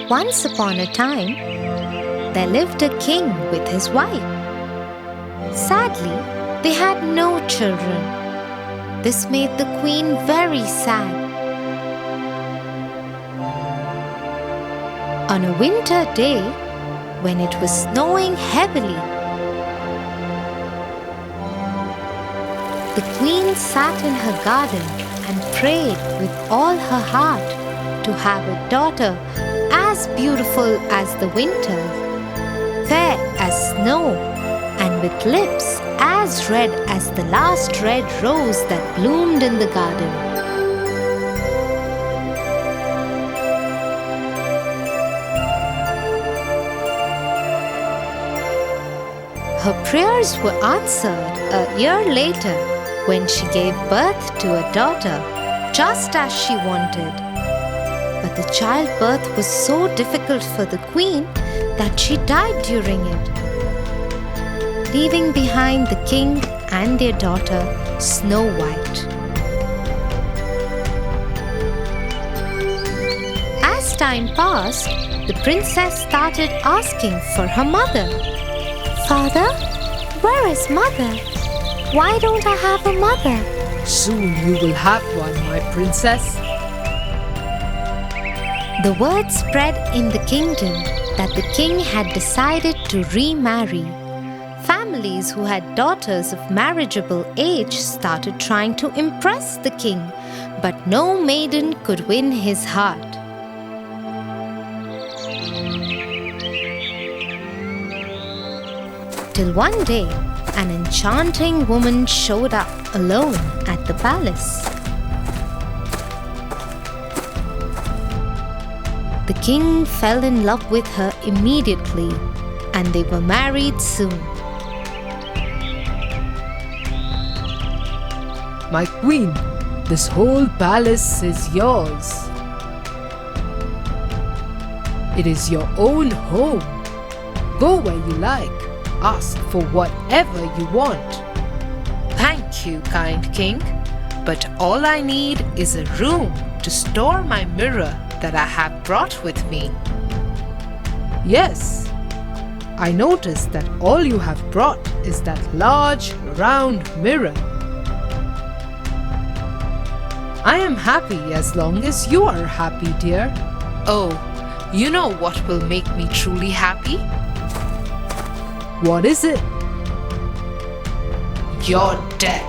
Once upon a time, there lived a king with his wife. Sadly, they had no children. This made the queen very sad. On a winter day, when it was snowing heavily, the queen sat in her garden and prayed with all her heart to have a daughter as beautiful as the winter, fair as snow, and with lips as red as the last red rose that bloomed in the garden. Her prayers were answered a year later when she gave birth to a daughter, just as she wanted. But the childbirth was so difficult for the queen that she died during it, leaving behind the king and their daughter, Snow White. As time passed, the princess started asking for her mother. Father, where is mother? Why don't I have a mother? Soon you will have one, my princess. The word spread in the kingdom that the king had decided to remarry. Families who had daughters of marriageable age started trying to impress the king, but no maiden could win his heart. Till one day, an enchanting woman showed up alone at the palace. The king fell in love with her immediately, and they were married soon. My queen, this whole palace is yours. It is your own home. Go where you like. Ask for whatever you want. Thank you, kind king. But all I need is a room to store my mirror that I have brought with me. Yes, I noticed that all you have brought is that large, round mirror. I am happy as long as you are happy, dear. Oh, you know what will make me truly happy? What is it? Your death.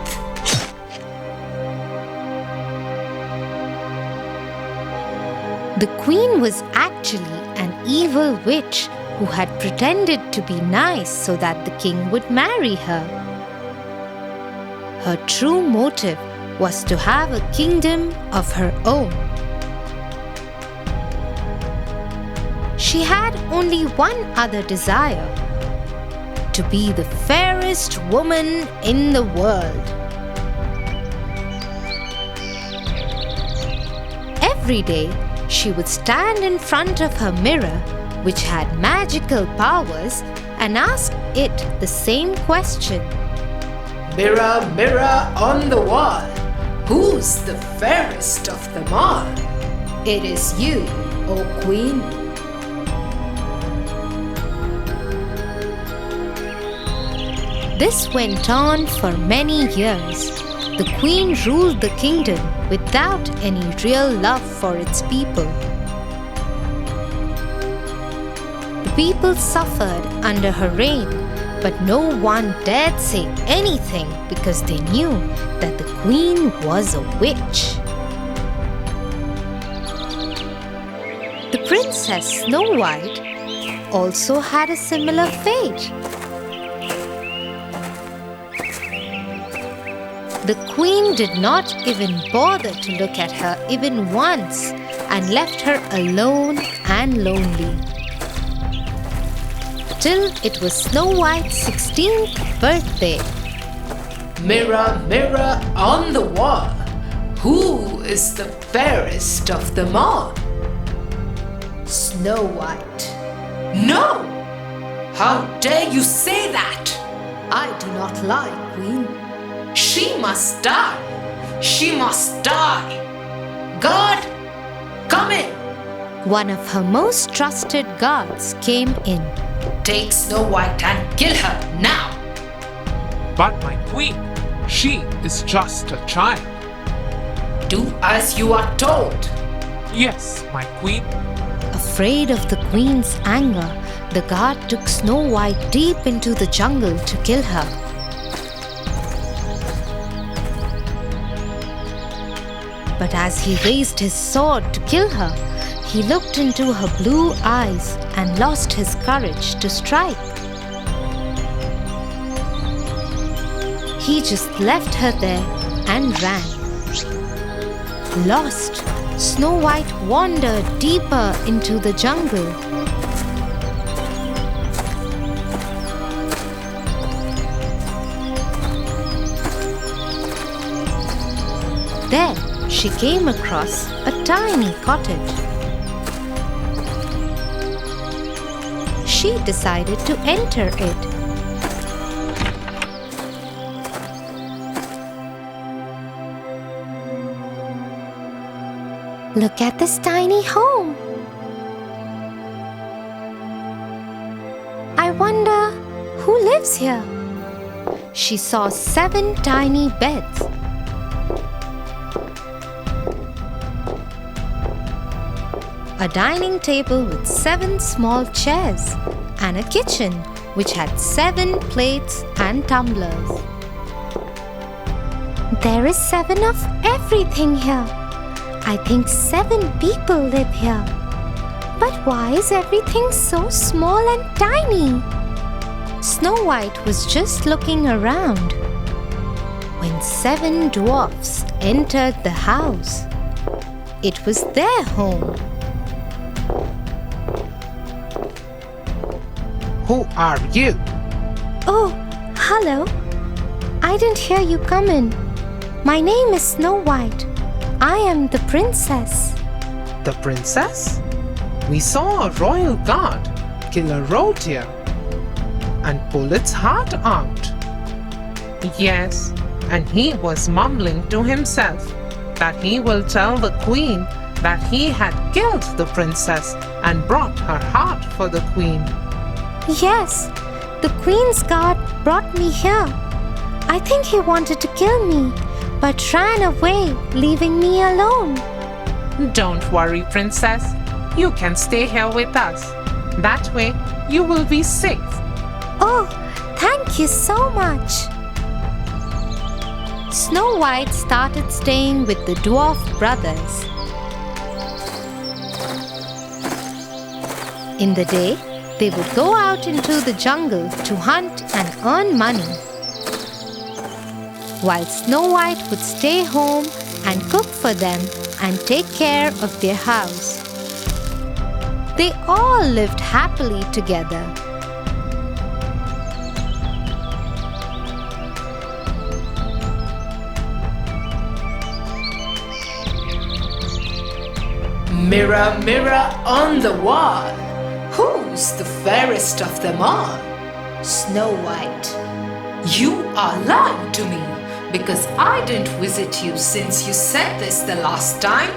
The queen was actually an evil witch who had pretended to be nice so that the king would marry her. Her true motive was to have a kingdom of her own. She had only one other desire: to be the fairest woman in the world. Every day, she would stand in front of her mirror, which had magical powers, and ask it the same question. Mirror, mirror on the wall, who's the fairest of them all? It is you, O Queen. This went on for many years. The queen ruled the kingdom without any real love for its people. The people suffered under her reign, but no one dared say anything because they knew that the queen was a witch. The princess Snow White also had a similar fate. The queen did not even bother to look at her even once and left her alone and lonely. Till it was Snow White's 16th birthday. Mirror, mirror on the wall, who is the fairest of them all? Snow White. No! How dare you say that? I do not lie, Queen. She must die. She must die. God, come in. One of her most trusted guards came in. Take Snow White and kill her now. But my queen, she is just a child. Do as you are told. Yes, my queen. Afraid of the queen's anger, the guard took Snow White deep into the jungle to kill her. But as he raised his sword to kill her, he looked into her blue eyes and lost his courage to strike. He just left her there and ran. Lost, Snow White wandered deeper into the jungle. There, she came across a tiny cottage. She decided to enter it. Look at this tiny home. I wonder who lives here. She saw 7 tiny beds. A dining table with 7 small chairs, and a kitchen which had 7 plates and tumblers. There is 7 of everything here. I think 7 people live here. But why is everything so small and tiny? Snow White was just looking around when 7 dwarfs entered the house. It was their home. Who are you? Oh, hello. I didn't hear you come in. My name is Snow White. I am the princess. The princess? We saw a royal guard kill a reindeer and pull its heart out. Yes, and he was mumbling to himself that he will tell the queen that he had killed the princess and brought her heart for the queen. Yes, the queen's guard brought me here. I think he wanted to kill me, but ran away, leaving me alone. Don't worry, princess. You can stay here with us. That way, you will be safe. Oh, thank you so much. Snow White started staying with the dwarf brothers. In the day, they would go out into the jungle to hunt and earn money. while Snow White would stay home and cook for them and take care of their house. They all lived happily together. Mirror, mirror on the wall, who's the fairest of them all? Snow White. You are lying to me because I didn't visit you since you said this the last time.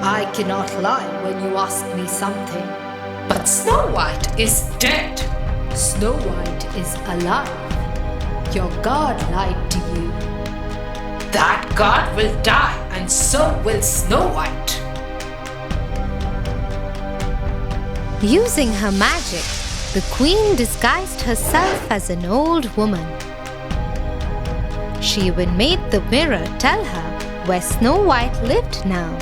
I cannot lie when you ask me something. But Snow White is dead. Snow White is alive. Your God lied to you. That God will die, and so will Snow White. Using her magic, the queen disguised herself as an old woman. She even made the mirror tell her where Snow White lived now.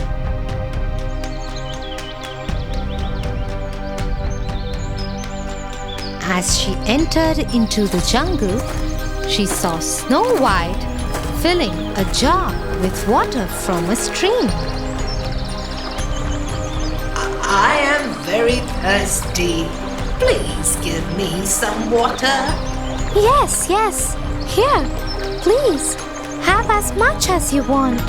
As she entered into the jungle, she saw Snow White filling a jar with water from a stream. I am very thirsty. Please give me some water. Yes, yes. Here, please, have as much as you want.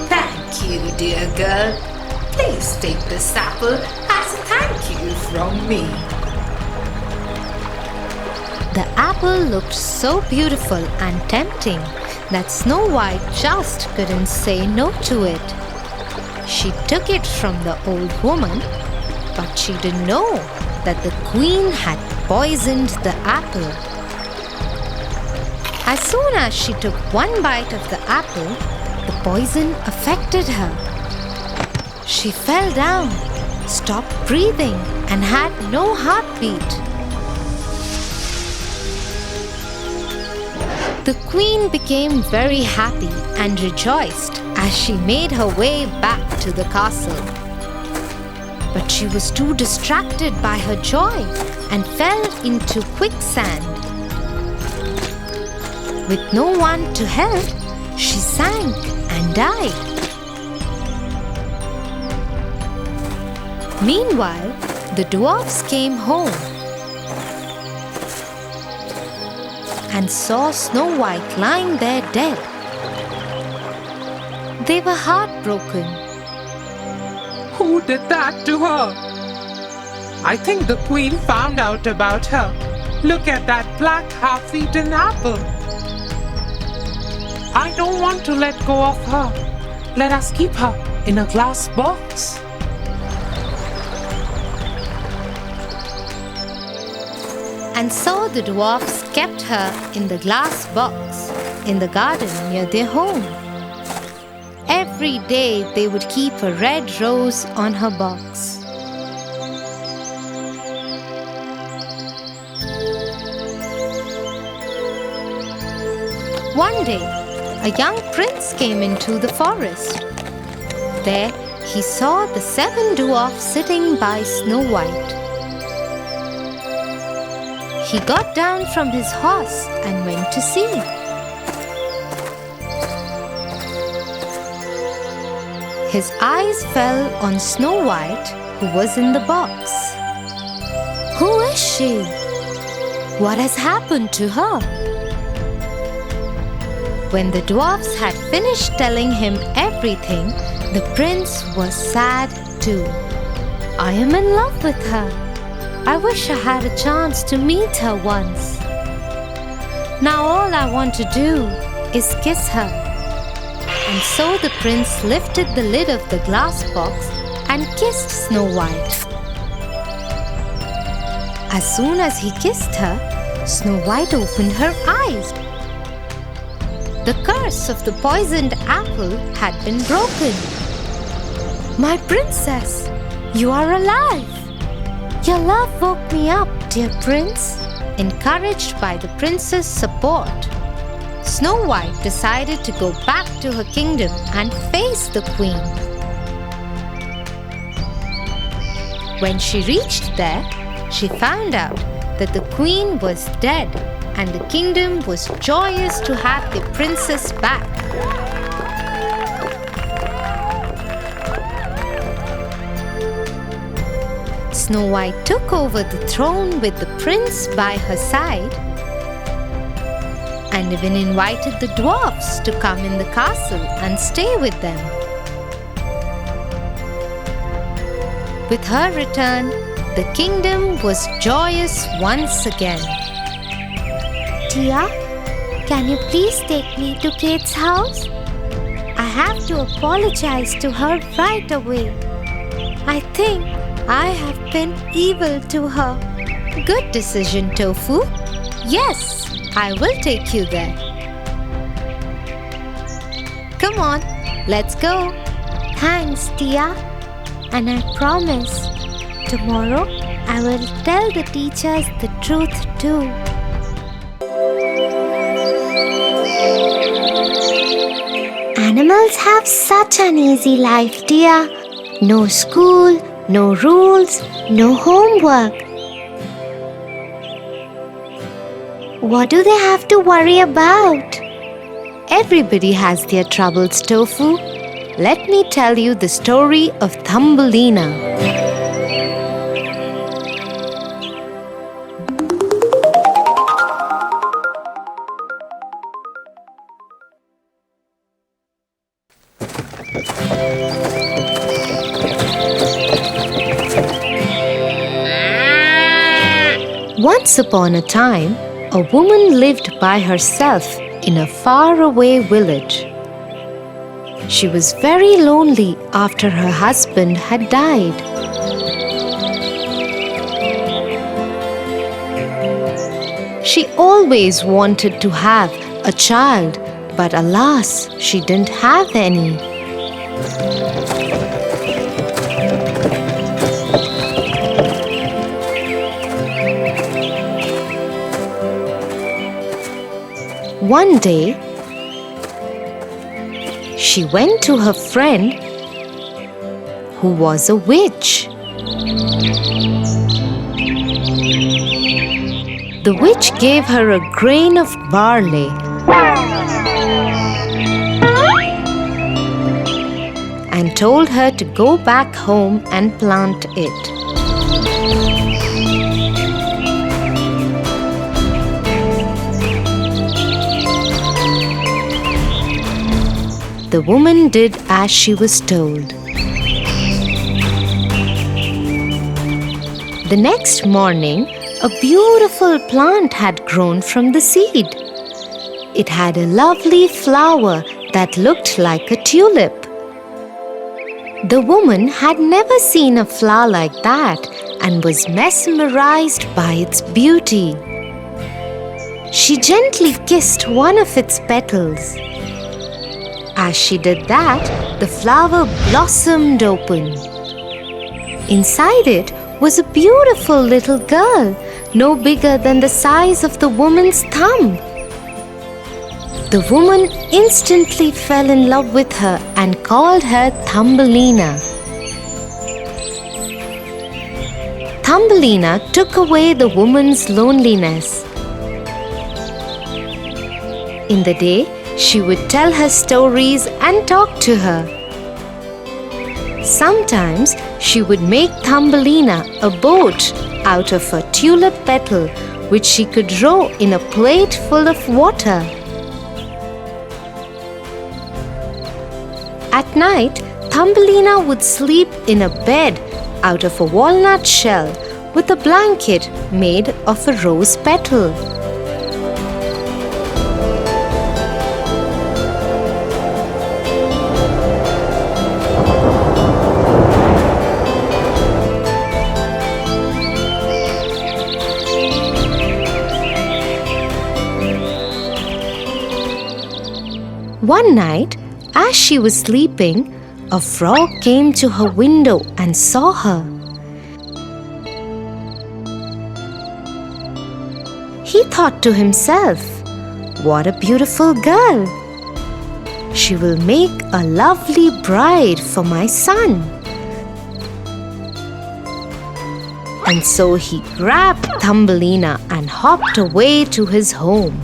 Thank you, dear girl. Please take this apple as a thank you from me. The apple looked so beautiful and tempting that Snow White just couldn't say no to it. She took it from the old woman, but she didn't know that the queen had poisoned the apple. As soon as she took one bite of the apple, the poison affected her. She fell down, stopped breathing, and had no heartbeat. The queen became very happy and rejoiced as she made her way back to the castle. But she was too distracted by her joy and fell into quicksand. With no one to help, she sank and died. Meanwhile, the dwarfs came home and saw Snow White lying there dead. They were heartbroken. Who did that to her? I think the queen found out about her. Look at that black half-eaten apple. I don't want to let go of her. Let us keep her in a glass box. And so the dwarfs kept her in the glass box in the garden near their home. Every day they would keep a red rose on her box. One day, a young prince came into the forest. There he saw the 7 dwarfs sitting by Snow White. He got down from his horse and went to see. His eyes fell on Snow White, who was in the box. Who is she? What has happened to her? When the dwarfs had finished telling him everything, the prince was sad too. I am in love with her. I wish I had a chance to meet her once. Now all I want to do is kiss her. And so the prince lifted the lid of the glass box and kissed Snow White. As soon as he kissed her, Snow White opened her eyes. The curse of the poisoned apple had been broken. My princess, you are alive. Your love woke me up, dear prince. Encouraged by the prince's support, Snow White decided to go back to her kingdom and face the queen. When she reached there, she found out that the queen was dead and the kingdom was joyous to have the princess back. Snow White took over the throne with the prince by her side and even invited the dwarfs to come in the castle and stay with them. With her return, the kingdom was joyous once again. Tia, can you please take me to Kate's house? I have to apologize to her right away. I think I have been evil to her. Good decision, Tofu. Yes, I will take you there. Come on, let's go. Thanks, Tia. And I promise, tomorrow I will tell the teachers the truth too. Animals have such an easy life, Tia. No school, no rules, no homework. What do they have to worry about? Everybody has their troubles, Tofu. Let me tell you the story of Thumbelina. Once upon a time, a woman lived by herself in a faraway village. She was very lonely after her husband had died. She always wanted to have a child, but alas, she didn't have any. One day, she went to her friend who was a witch. The witch gave her a grain of barley and told her to go back home and plant it. The woman did as she was told. The next morning, a beautiful plant had grown from the seed. It had a lovely flower that looked like a tulip. The woman had never seen a flower like that and was mesmerized by its beauty. She gently kissed one of its petals. As she did that, the flower blossomed open. Inside it was a beautiful little girl, no bigger than the size of the woman's thumb. The woman instantly fell in love with her and called her Thumbelina. Thumbelina took away the woman's loneliness. In the day, she would tell her stories and talk to her. Sometimes she would make Thumbelina a boat out of a tulip petal which she could row in a plate full of water. At night, Thumbelina would sleep in a bed out of a walnut shell with a blanket made of a rose petal. One night, as she was sleeping, a frog came to her window and saw her. He thought to himself, "What a beautiful girl! She will make a lovely bride for my son." And so he grabbed Thumbelina and hopped away to his home.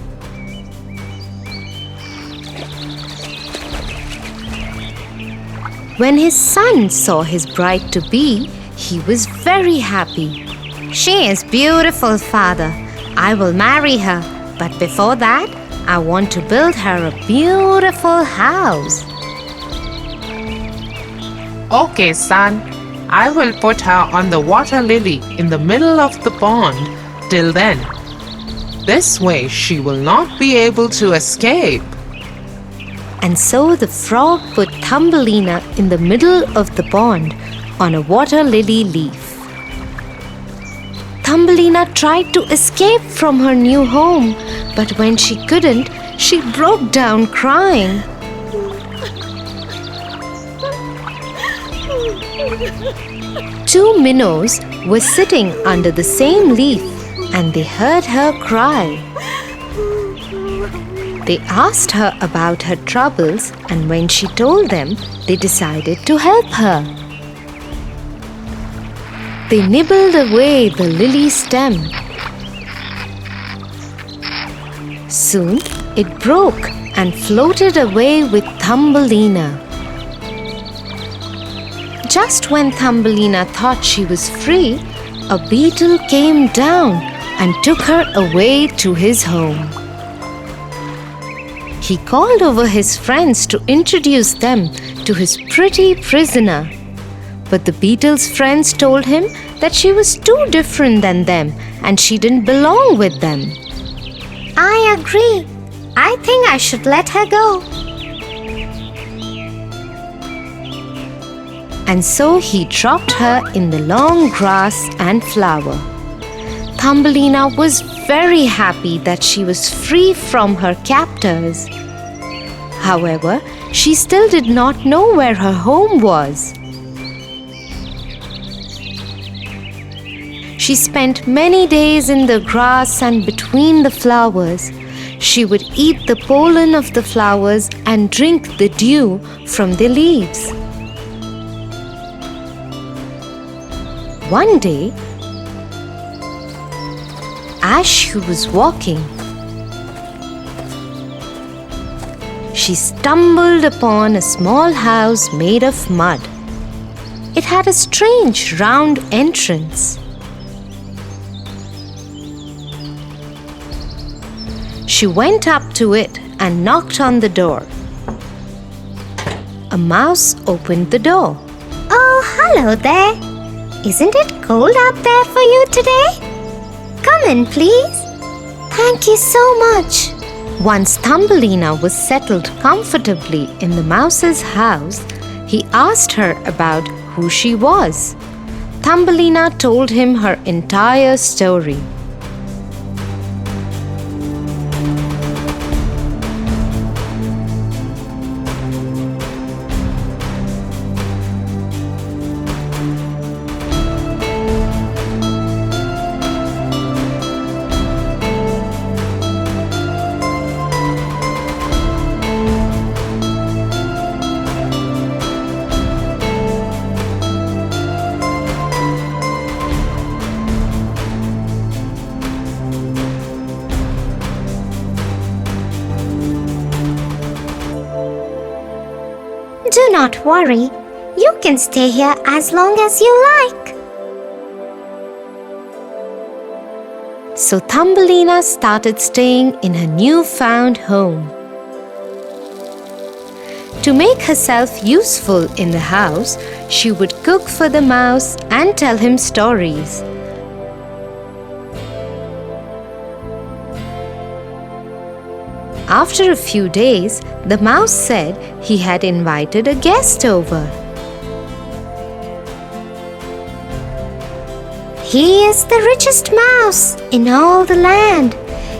When his son saw his bride-to-be, he was very happy. She is beautiful, father. I will marry her. But before that, I want to build her a beautiful house. Okay, son. I will put her on the water lily in the middle of the pond till then. This way she will not be able to escape. And so the frog put Thumbelina in the middle of the pond on a water lily leaf. Thumbelina tried to escape from her new home, but when she couldn't, she broke down crying. Two minnows were sitting under the same leaf and they heard her cry. They asked her about her troubles, and when she told them, they decided to help her. They nibbled away the lily stem. Soon it broke and floated away with Thumbelina. Just when Thumbelina thought she was free, a beetle came down and took her away to his home. He called over his friends to introduce them to his pretty prisoner. But the beetle's friends told him that she was too different than them and she didn't belong with them. I agree. I think I should let her go. And so he dropped her in the long grass and flower. Thumbelina was very happy that she was free from her captors. However, she still did not know where her home was. She spent many days in the grass and between the flowers. She would eat the pollen of the flowers and drink the dew from the leaves. One day, as she was walking, she stumbled upon a small house made of mud. It had a strange round entrance. She went up to it and knocked on the door. A mouse opened the door. Oh, hello there. Isn't it cold out there for you today? Come in, please. Thank you so much. Once Thumbelina was settled comfortably in the mouse's house, he asked her about who she was. Thumbelina told him her entire story. Do not worry. You can stay here as long as you like. So Thumbelina started staying in her newfound home. To make herself useful in the house, she would cook for the mouse and tell him stories. After a few days, the mouse said he had invited a guest over. He is the richest mouse in all the land.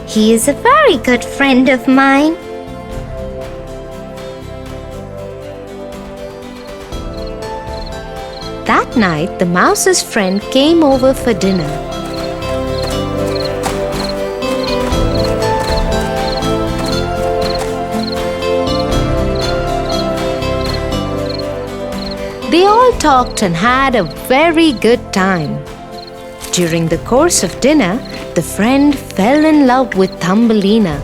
He is a very good friend of mine. That night, the mouse's friend came over for dinner. They all talked and had a very good time. During the course of dinner, the friend fell in love with Thumbelina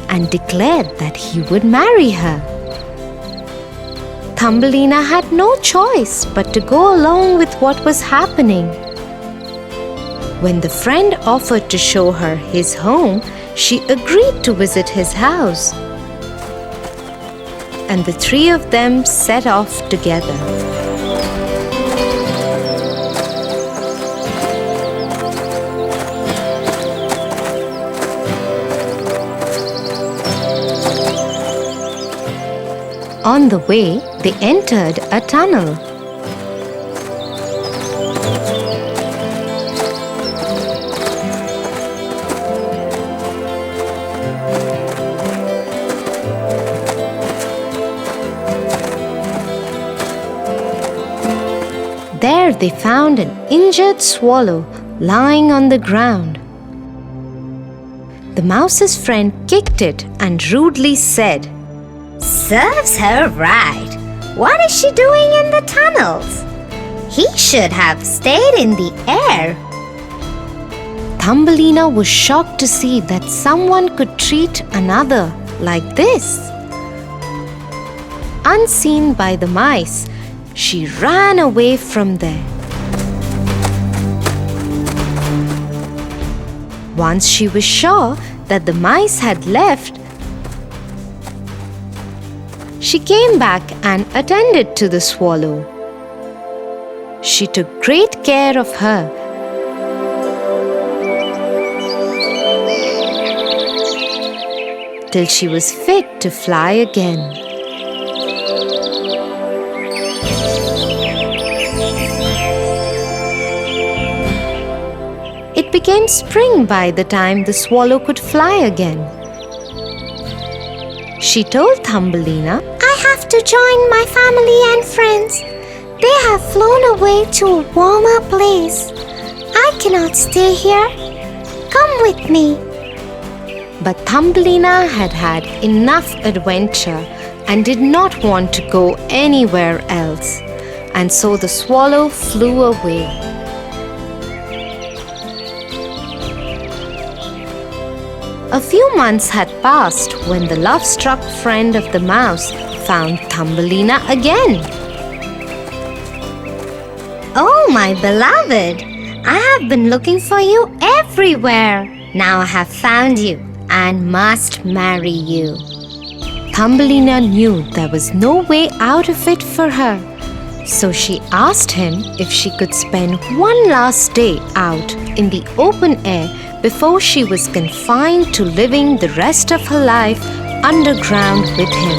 and declared that he would marry her. Thumbelina had no choice but to go along with what was happening. When the friend offered to show her his home, she agreed to visit his house. And the three of them set off together. On the way, they entered a tunnel. There they found an injured swallow lying on the ground. The mouse's friend kicked it and rudely said, Serves her right. What is she doing in the tunnels? He should have stayed in the air. Thumbelina was shocked to see that someone could treat another like this. Unseen by the mice, she ran away from there. Once she was sure that the mice had left, she came back and attended to the swallow. She took great care of her. Till she was fit to fly again. It became spring by the time the swallow could fly again. She told Thumbelina, I have to join my family and friends. They have flown away to a warmer place. I cannot stay here. Come with me. But Thumbelina had had enough adventure and did not want to go anywhere else, and so the swallow flew away. A few months had passed when the love-struck friend of the mouse found Thumbelina again. Oh, my beloved, I have been looking for you everywhere. Now I have found you and must marry you. Thumbelina knew there was no way out of it for her, so she asked him if she could spend one last day out in the open air before she was confined to living the rest of her life underground with him.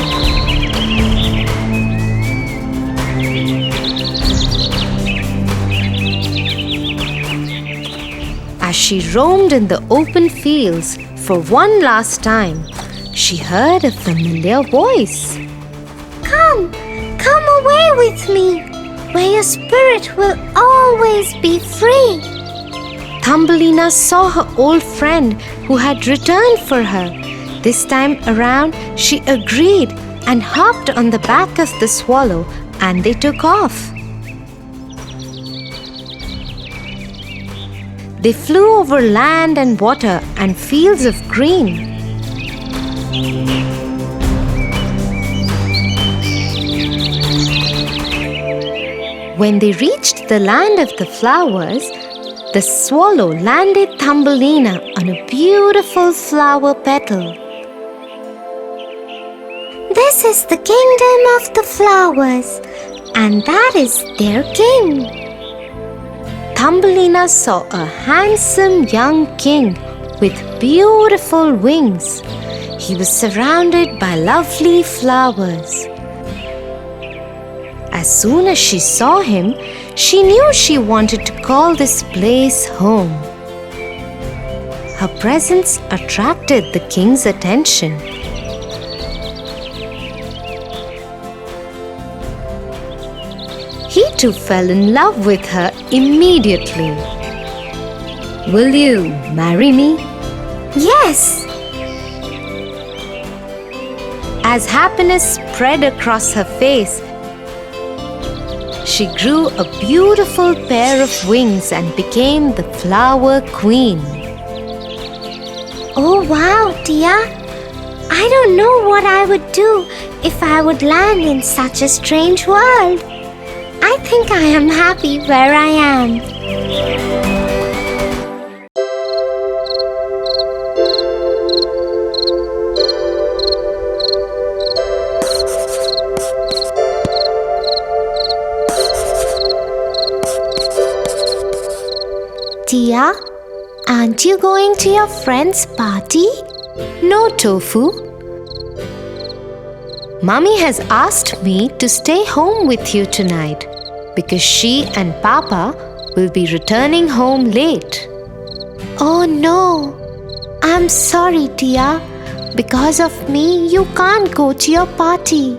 As she roamed in the open fields for one last time, she heard a familiar voice. Come away with me, where your spirit will always be free. Thumbelina saw her old friend who had returned for her. This time around, she agreed and hopped on the back of the swallow, and they took off. They flew over land and water and fields of green. When they reached the land of the flowers, the swallow landed Thumbelina on a beautiful flower petal. This is the kingdom of the flowers, and that is their king. Thumbelina saw a handsome young king with beautiful wings. He was surrounded by lovely flowers. As soon as she saw him, she knew she wanted to call this place home. Her presence attracted the king's attention. He too fell in love with her immediately. "Will you marry me?" Yes. As happiness spread across her face, she grew a beautiful pair of wings and became the Flower Queen. Oh wow, Tia! I don't know what I would do if I would land in such a strange world. I think I am happy where I am. Tia, aren't you going to your friend's party? No, Tofu. Mummy has asked me to stay home with you tonight because she and Papa will be returning home late. Oh no! I'm sorry, Tia. Because of me, you can't go to your party.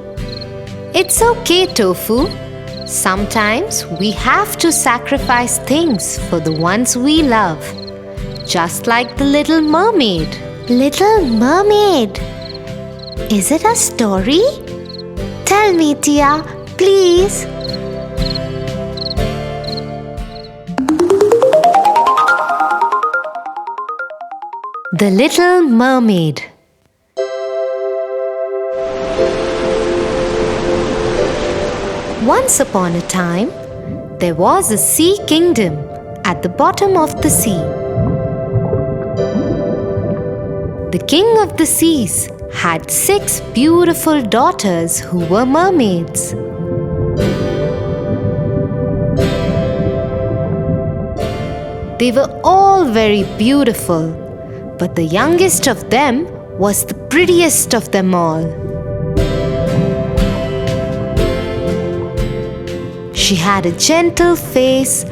It's okay, Tofu. Sometimes we have to sacrifice things for the ones we love. Just like the Little Mermaid. Little Mermaid. Is it a story? Tell me, Tia, please. The Little Mermaid. Once upon a time, there was a sea kingdom at the bottom of the sea. The king of the seas had 6 beautiful daughters who were mermaids. They were all very beautiful, but the youngest of them was the prettiest of them all. She had a gentle face,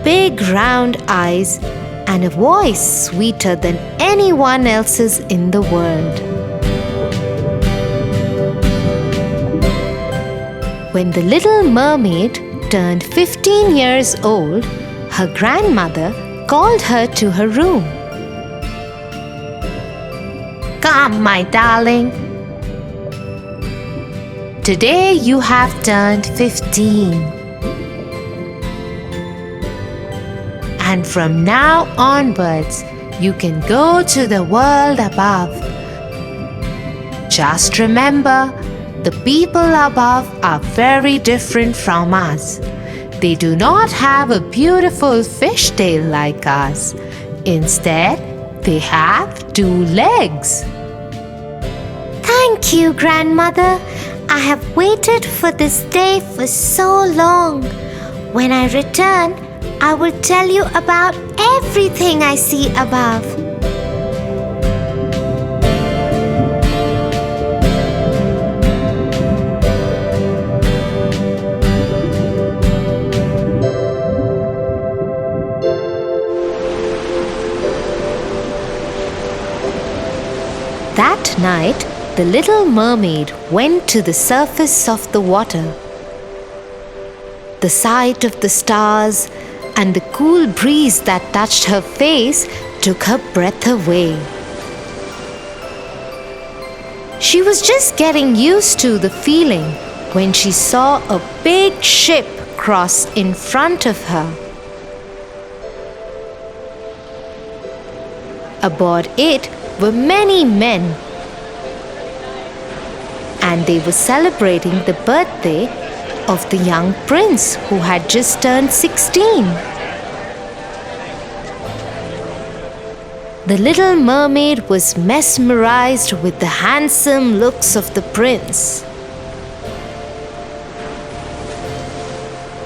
big round eyes, and a voice sweeter than anyone else's in the world. When the Little Mermaid turned 15 years old, her grandmother called her to her room. "Come, my darling. Today you have turned 15. And from now onwards, you can go to the world above. Just remember, the people above are very different from us. They do not have a beautiful fishtail like us. Instead, they have 2 legs." Thank you, Grandmother. I have waited for this day for so long. When I return, I will tell you about everything I see above. That night, the Little Mermaid went to the surface of the water. The sight of the stars and the cool breeze that touched her face took her breath away. She was just getting used to the feeling when she saw a big ship cross in front of her. Aboard it were many men, and they were celebrating the birthday of the young prince who had just turned 16. The Little Mermaid was mesmerized with the handsome looks of the prince.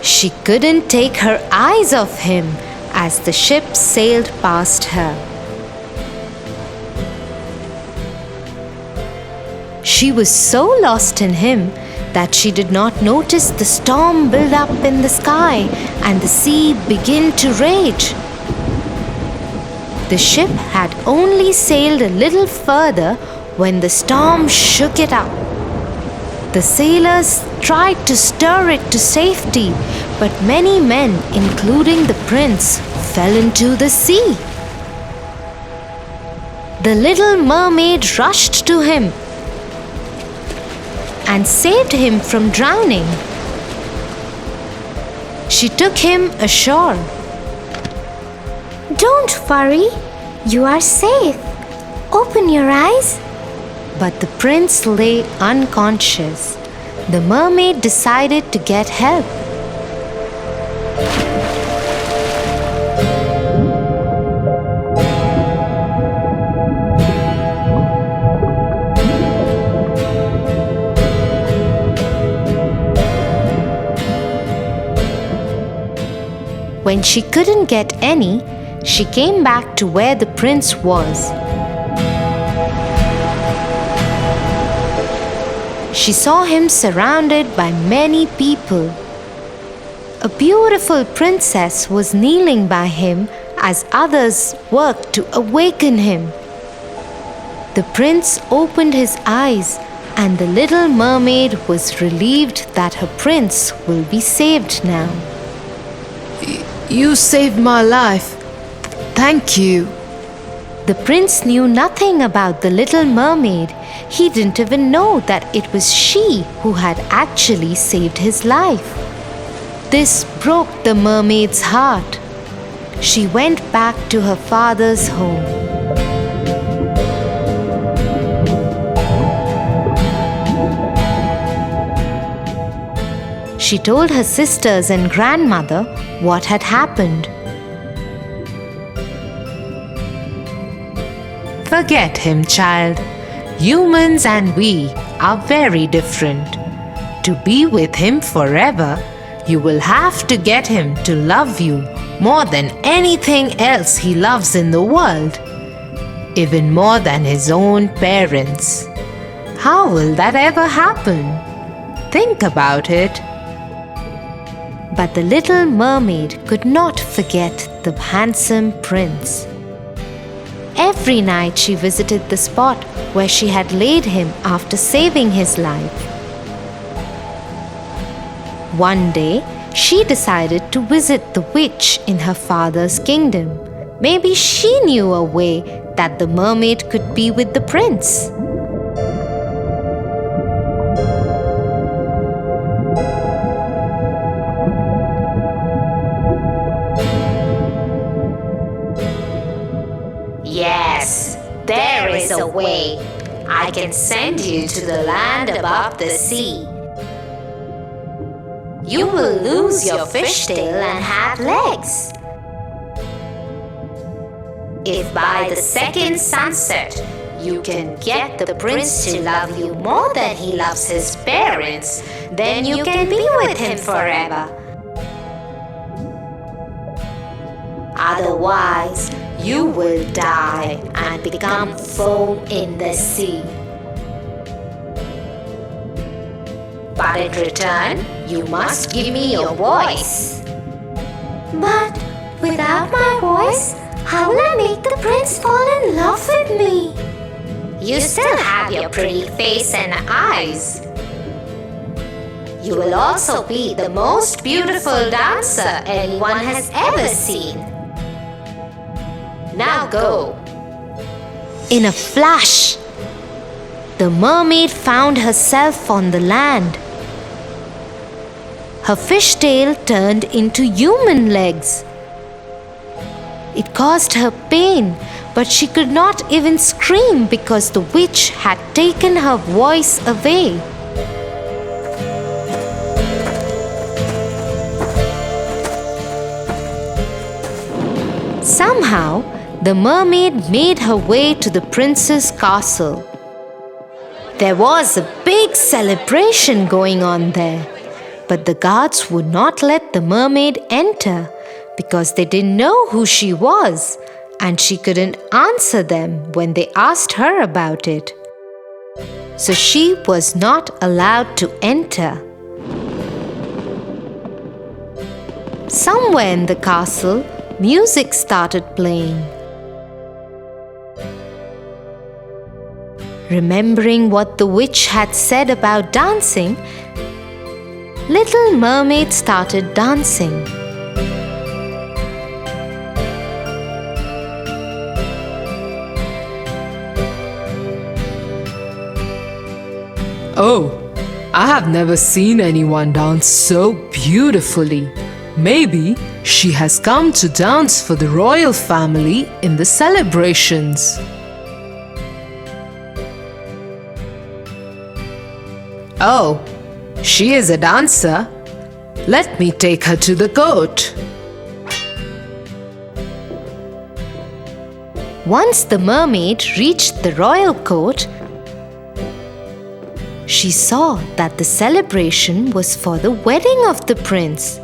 She couldn't take her eyes off him as the ship sailed past her. She was so lost in him that she did not notice the storm build up in the sky and the sea begin to rage. The ship had only sailed a little further when the storm shook it up. The sailors tried to stir it to safety, but many men, including the prince, fell into the sea. The Little Mermaid rushed to him and saved him from drowning. She took him ashore. Don't worry, you are safe. Open your eyes. But the prince lay unconscious. The mermaid decided to get help. When she couldn't get any, she came back to where the prince was. She saw him surrounded by many people. A beautiful princess was kneeling by him as others worked to awaken him. The prince opened his eyes, and the little mermaid was relieved that her prince will be saved now. You saved my life. Thank you. The prince knew nothing about the little mermaid. He didn't even know that it was she who had actually saved his life. This broke the mermaid's heart. She went back to her father's home. She told her sisters and grandmother what had happened. Forget him, child. Humans and we are very different. To be with him forever, you will have to get him to love you more than anything else he loves in the world, even more than his own parents. How will that ever happen? Think about it. But the little mermaid could not forget the handsome prince. Every night she visited the spot where she had laid him after saving his life. One day, she decided to visit the witch in her father's kingdom. Maybe she knew a way that the mermaid could be with the prince. Yes, there is a way. I can send you to the land above the sea. You will lose your fishtail and have legs. If by the second sunset you can get the prince to love you more than he loves his parents, then you can be with him forever. Otherwise, you will die and become foam in the sea. But in return, you must give me your voice. But without my voice, how will I make the prince fall in love with me? You still have your pretty face and eyes. You will also be the most beautiful dancer anyone has ever seen. Now go. In a flash, the mermaid found herself on the land. Her fishtail turned into human legs. It caused her pain, but she could not even scream because the witch had taken her voice away. Somehow, the mermaid made her way to the prince's castle. There was a big celebration going on there, but the guards would not let the mermaid enter because they didn't know who she was, and she couldn't answer them when they asked her about it. So she was not allowed to enter. Somewhere in the castle, music started playing. Remembering what the witch had said about dancing, Little Mermaid started dancing. Oh, I have never seen anyone dance so beautifully. Maybe she has come to dance for the royal family in the celebrations. Oh, she is a dancer. Let me take her to the court. Once the mermaid reached the royal court, she saw that the celebration was for the wedding of the prince.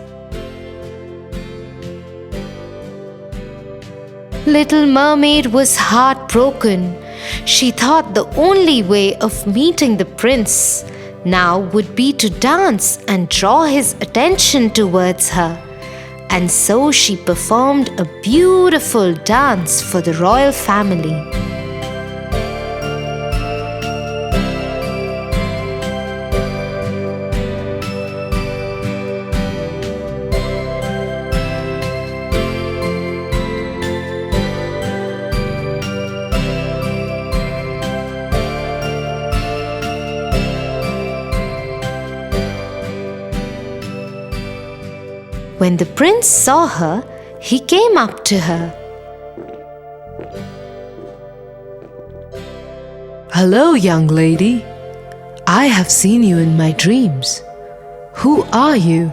Little Mermaid was heartbroken. She thought the only way of meeting the prince now would be to dance and draw his attention towards her. And so she performed a beautiful dance for the royal family. When the prince saw her, he came up to her. Hello, young lady. I have seen you in my dreams. Who are you?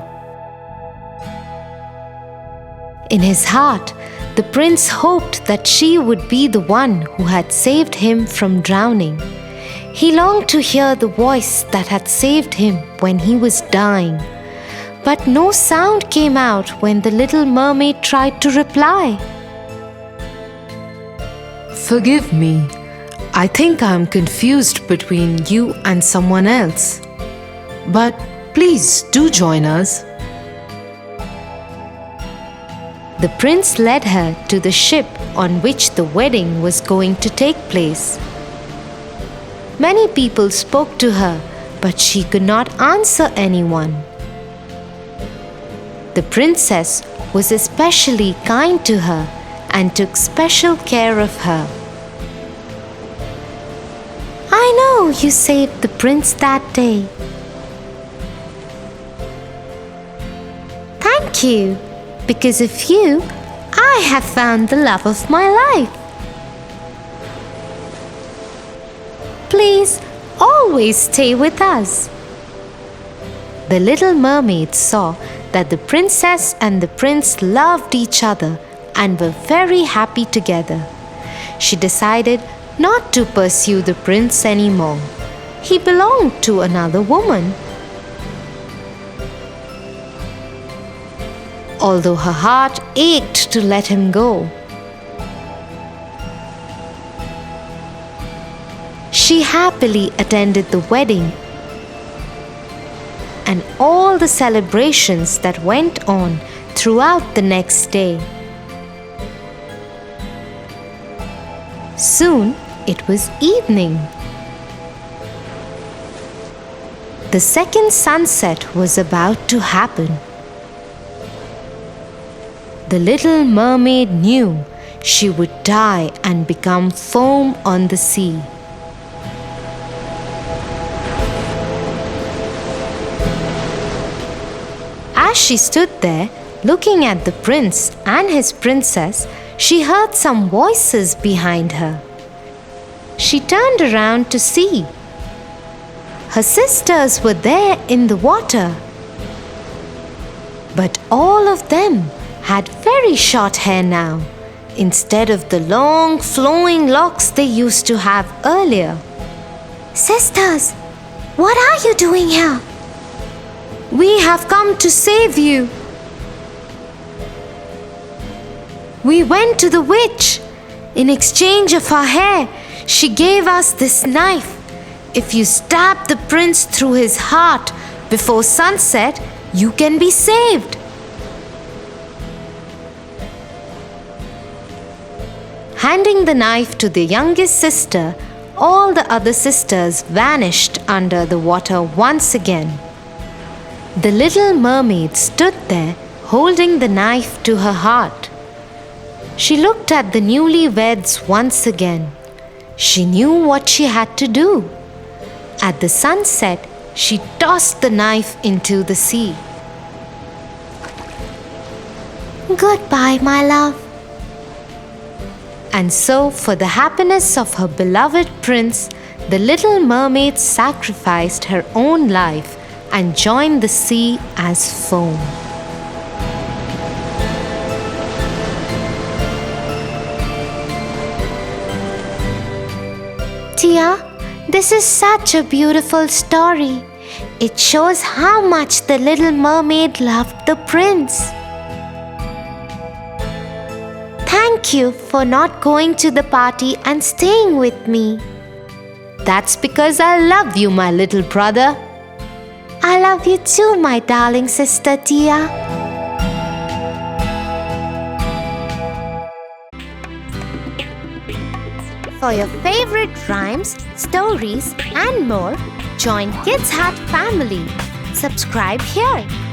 In his heart, the prince hoped that she would be the one who had saved him from drowning. He longed to hear the voice that had saved him when he was dying. But no sound came out when the little mermaid tried to reply. Forgive me. I think I'm confused between you and someone else. But please do join us. The prince led her to the ship on which the wedding was going to take place. Many people spoke to her, but she could not answer anyone. The princess was especially kind to her and took special care of her. I know you saved the prince that day. Thank you. Because of you, I have found the love of my life. Please always stay with us. The little mermaid saw that the princess and the prince loved each other and were very happy together. She decided not to pursue the prince anymore. He belonged to another woman. Although her heart ached to let him go, she happily attended the wedding and all the celebrations that went on throughout the next day. Soon it was evening. The second sunset was about to happen. The little mermaid knew she would die and become foam on the sea. As she stood there, looking at the prince and his princess, she heard some voices behind her. She turned around to see. Her sisters were there in the water. But all of them had very short hair now, instead of the long flowing locks they used to have earlier. Sisters, what are you doing here? We have come to save you. We went to the witch. In exchange of our hair, she gave us this knife. If you stab the prince through his heart before sunset, you can be saved. Handing the knife to the youngest sister, all the other sisters vanished under the water once again. The little mermaid stood there holding the knife to her heart. She looked at the newlyweds once again. She knew what she had to do. At the sunset, she tossed the knife into the sea. Goodbye, my love. And so, for the happiness of her beloved prince, the little mermaid sacrificed her own life and joined the sea as foam. Tia, this is such a beautiful story. It shows how much the little mermaid loved the prince. Thank you for not going to the party and staying with me. That's because I love you, my little brother. I love you too, my darling sister Tia. For your favorite rhymes, stories, and more, join Kids Hut family. Subscribe here.